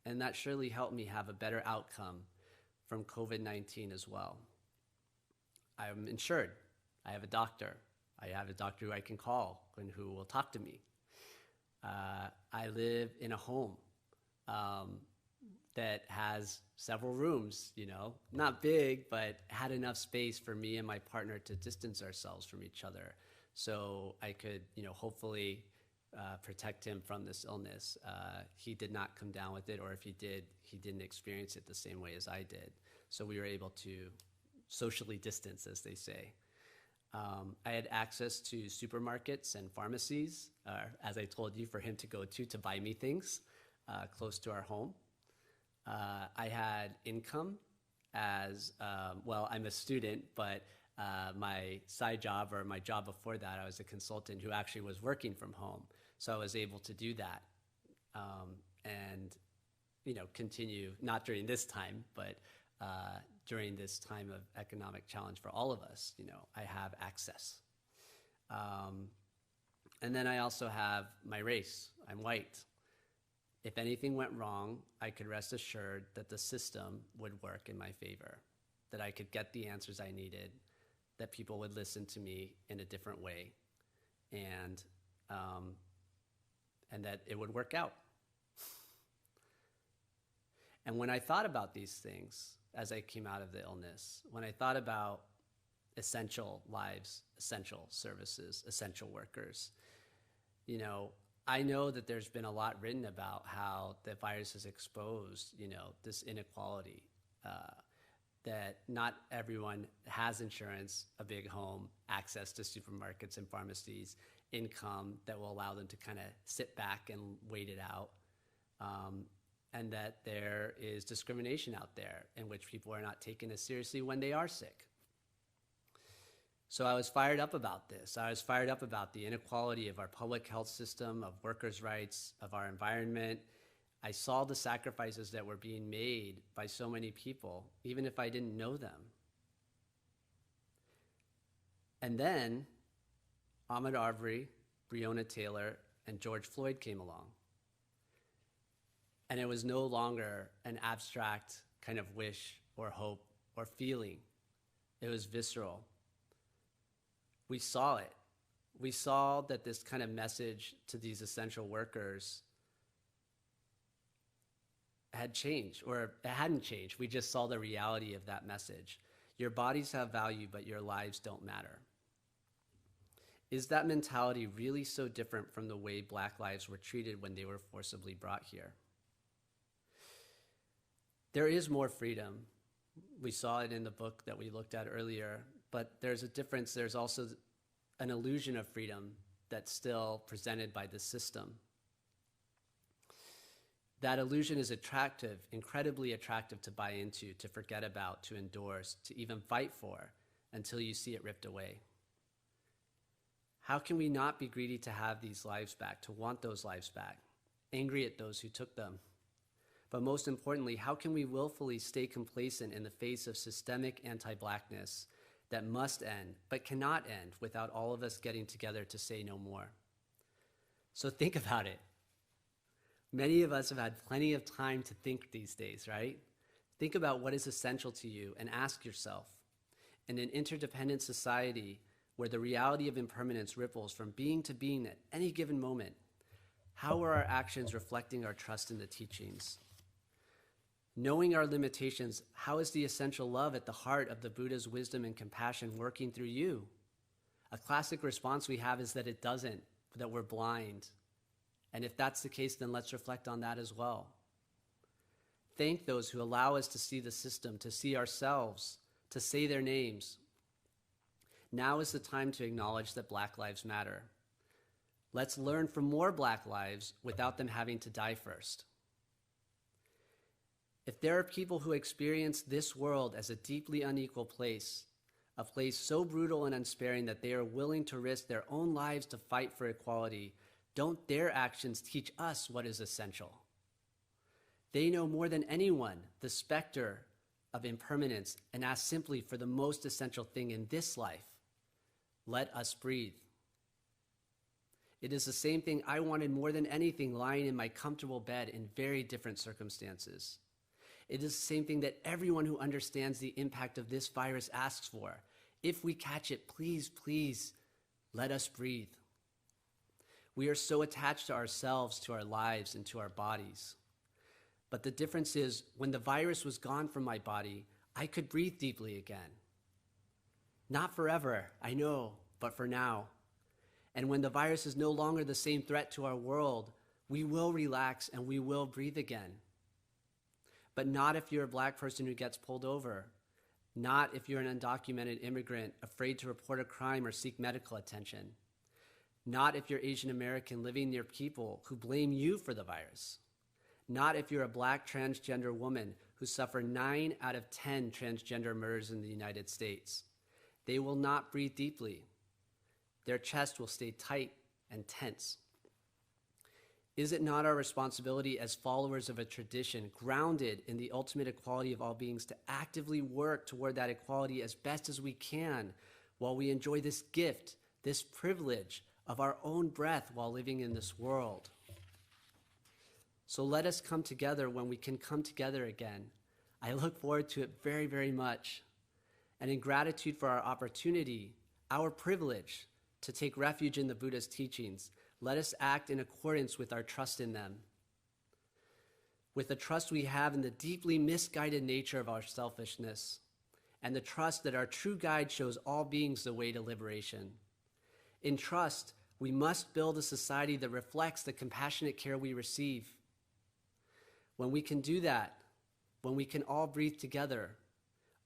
and that surely helped me have a better outcome from COVID-19 as well. I'm insured. I have a doctor. I have a doctor who I can call and who will talk to me. I live in a home that has several rooms, not big, but had enough space for me and my partner to distance ourselves from each other. So I could, hopefully protect him from this illness. He did not come down with it, or if he did, he didn't experience it the same way as I did. So we were able to socially distance, as they say. I had access to supermarkets and pharmacies, as I told you, for him to go to buy me things close to our home. I had income as, I'm a student, but my side job, or my job before that, I was a consultant who actually was working from home. So I was able to do that and, continue, not during this time, but during this time of economic challenge for all of us, I have access. And then I also have my race. I'm white. If anything went wrong, I could rest assured that the system would work in my favor, that I could get the answers I needed, that people would listen to me in a different way, and that it would work out. And when I thought about these things as I came out of the illness, when I thought about essential lives, essential services, essential workers, I know that there's been a lot written about how the virus has exposed, this inequality, that not everyone has insurance, a big home, access to supermarkets and pharmacies, income that will allow them to kind of sit back and wait it out, and that there is discrimination out there in which people are not taken as seriously when they are sick. So I was fired up about this. I was fired up about the inequality of our public health system, of workers' rights, of our environment. I saw the sacrifices that were being made by so many people, even if I didn't know them. And then Ahmaud Arbery, Breonna Taylor, and George Floyd came along. And it was no longer an abstract kind of wish or hope or feeling. It was visceral. We saw it. We saw that this kind of message to these essential workers had changed, or it hadn't changed. We just saw the reality of that message. Your bodies have value, but your lives don't matter. Is that mentality really so different from the way Black lives were treated when they were forcibly brought here? There is more freedom. We saw it in the book that we looked at earlier, but there's a difference. There's also an illusion of freedom that's still presented by the system. That illusion is attractive, incredibly attractive to buy into, to forget about, to endorse, to even fight for, until you see it ripped away. How can we not be greedy to have these lives back, to want those lives back, angry at those who took them? But most importantly, how can we willfully stay complacent in the face of systemic anti-Blackness that must end, but cannot end without all of us getting together to say no more? So think about it. Many of us have had plenty of time to think these days, right? Think about what is essential to you and ask yourself, in an interdependent society where the reality of impermanence ripples from being to being at any given moment, how are our actions reflecting our trust in the teachings? Knowing our limitations, how is the essential love at the heart of the Buddha's wisdom and compassion working through you? A classic response we have is that it doesn't, that we're blind. And if that's the case, then let's reflect on that as well. Thank those who allow us to see the system, to see ourselves, to say their names. Now is the time to acknowledge that Black lives matter. Let's learn from more Black lives without them having to die first. If there are people who experience this world as a deeply unequal place, a place so brutal and unsparing that they are willing to risk their own lives to fight for equality, don't their actions teach us what is essential? They know more than anyone the specter of impermanence and ask simply for the most essential thing in this life: let us breathe. It is the same thing I wanted more than anything lying in my comfortable bed in very different circumstances. It is the same thing that everyone who understands the impact of this virus asks for. If we catch it, please, please, let us breathe. We are so attached to ourselves, to our lives, and to our bodies. But the difference is, when the virus was gone from my body, I could breathe deeply again. Not forever, I know, but for now. And when the virus is no longer the same threat to our world, we will relax and we will breathe again. But not if you're a Black person who gets pulled over. Not if you're an undocumented immigrant afraid to report a crime or seek medical attention. Not if you're Asian American living near people who blame you for the virus. Not if you're a Black transgender woman who suffer 9 out of 10 transgender murders in the United States. They will not breathe deeply. Their chest will stay tight and tense. Is it not our responsibility as followers of a tradition grounded in the ultimate equality of all beings to actively work toward that equality as best as we can while we enjoy this gift, this privilege of our own breath while living in this world? So let us come together when we can come together again. I look forward to it very, very much. And in gratitude for our opportunity, our privilege to take refuge in the Buddha's teachings, let us act in accordance with our trust in them. With the trust we have in the deeply misguided nature of our selfishness, and the trust that our true guide shows all beings the way to liberation. In trust, we must build a society that reflects the compassionate care we receive. When we can do that, when we can all breathe together,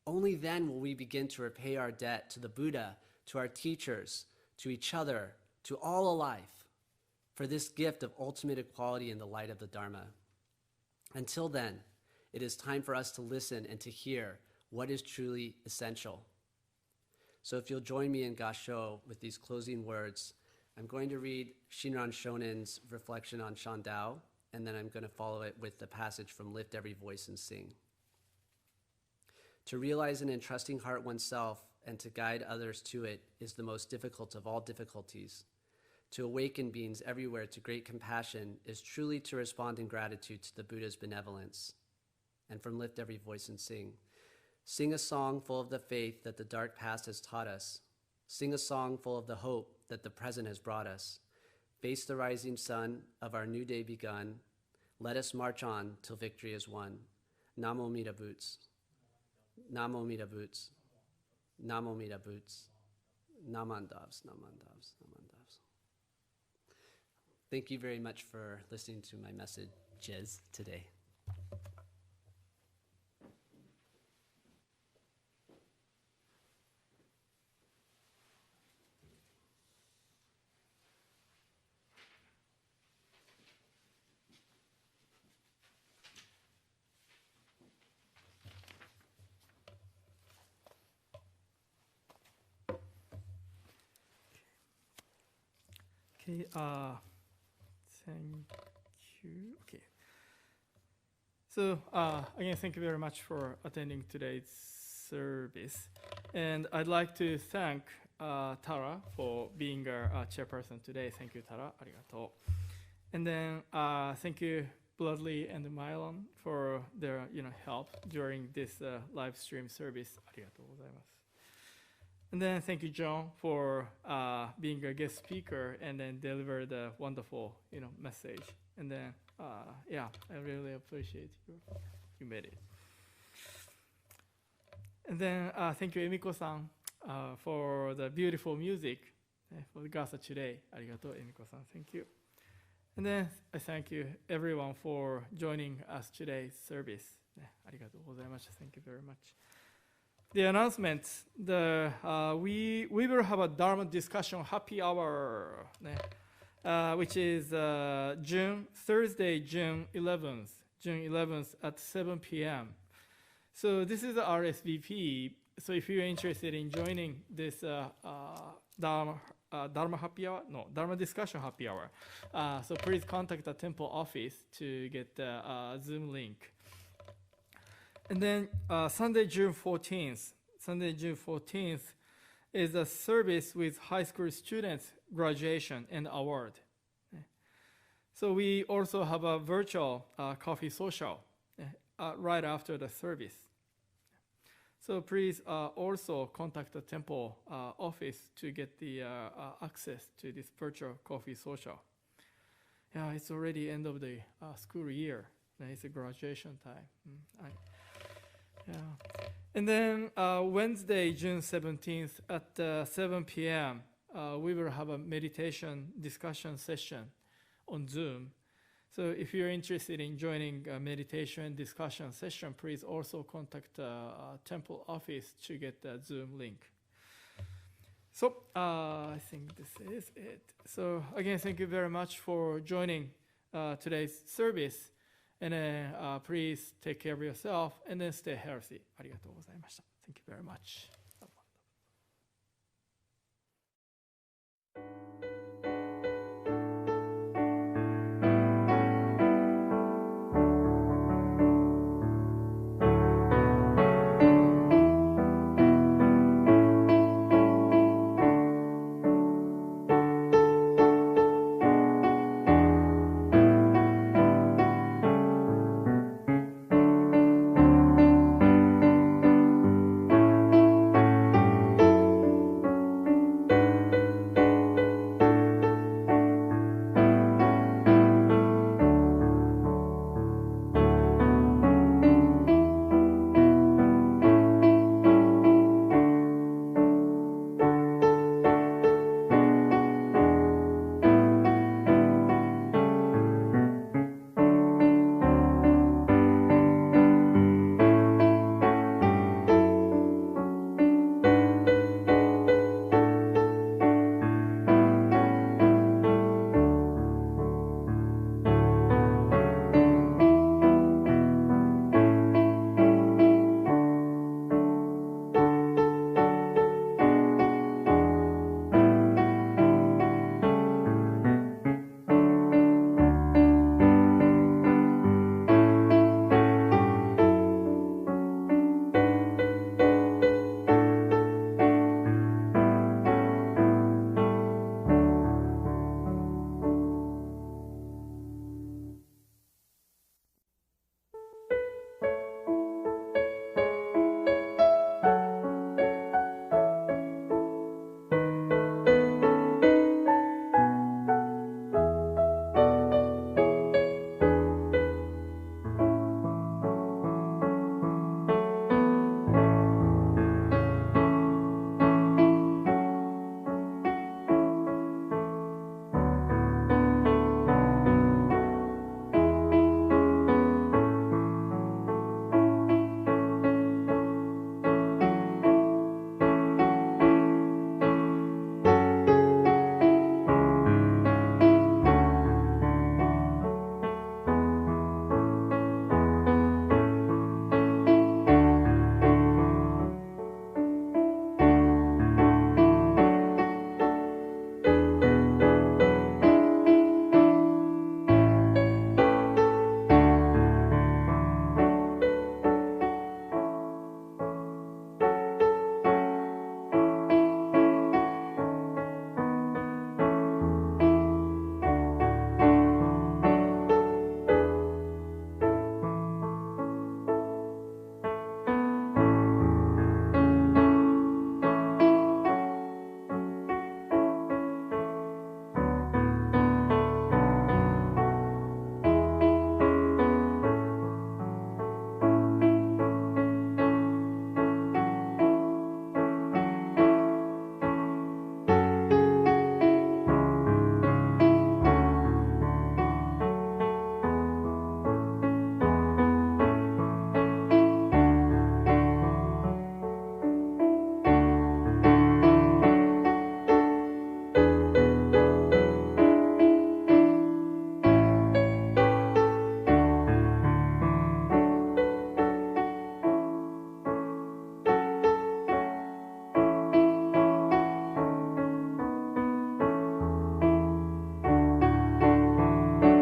only then will we begin to repay our debt to the Buddha, to our teachers, to each other, to all alive, for this gift of ultimate equality in the light of the Dharma. Until then, it is time for us to listen and to hear what is truly essential. So if you'll join me in Gassho with these closing words, I'm going to read Shinran Shonen's reflection on Shandao, and then I'm going to follow it with the passage from Lift Every Voice and Sing. To realize an entrusting heart oneself and to guide others to it is the most difficult of all difficulties. To awaken beings everywhere to great compassion is truly to respond in gratitude to the Buddha's benevolence. And from Lift Every Voice and Sing. Sing a song full of the faith that the dark past has taught us. Sing a song full of the hope that the present has brought us. Face the rising sun of our new day begun. Let us march on till victory is won. Namo Amida Boots. Namo Amida Boots. Namo Amida Boots. Namandavs, Namandavs, Namandavs. Thank you very much for listening to my messages today. Okay, thank you. Okay. So, again, thank you very much for attending today's service. And I'd like to thank Tara for being our chairperson today. Thank you, Tara. Arigato. And then thank you, Bloodley and Mylon, for their help during this live stream service. Arigato gozaimasu. And then thank you, John, for being a guest speaker and then deliver the wonderful message. And then yeah, I really appreciate you made it. And then thank you, Emiko-san, for the beautiful music for the Gatha today. Arigato, Emiko-san. Thank you. And then I thank you, everyone, for joining us today's service. Arigato gozaimasu. Thank you very much. The announcements, we will have a Dharma discussion happy hour, which is Thursday, June 11th at 7 p.m. So this is the RSVP. So if you're interested in joining this Dharma happy hour, Dharma discussion happy hour, so please contact the temple office to get the Zoom link. And then Sunday, June 14th is a service with high school students graduation and award. So we also have a virtual coffee social right after the service. So please also contact the temple office to get the access to this virtual coffee social. Yeah, it's already end of the school year. It's a graduation time. Yeah. And then Wednesday, June 17th at 7 p.m., we will have a meditation discussion session on Zoom. So if you're interested in joining a meditation discussion session, please also contact the temple office to get the Zoom link. So I think this is it. So again, thank you very much for joining today's service. And please take care of yourself and then stay healthy. ありがとうございました. Thank you very much.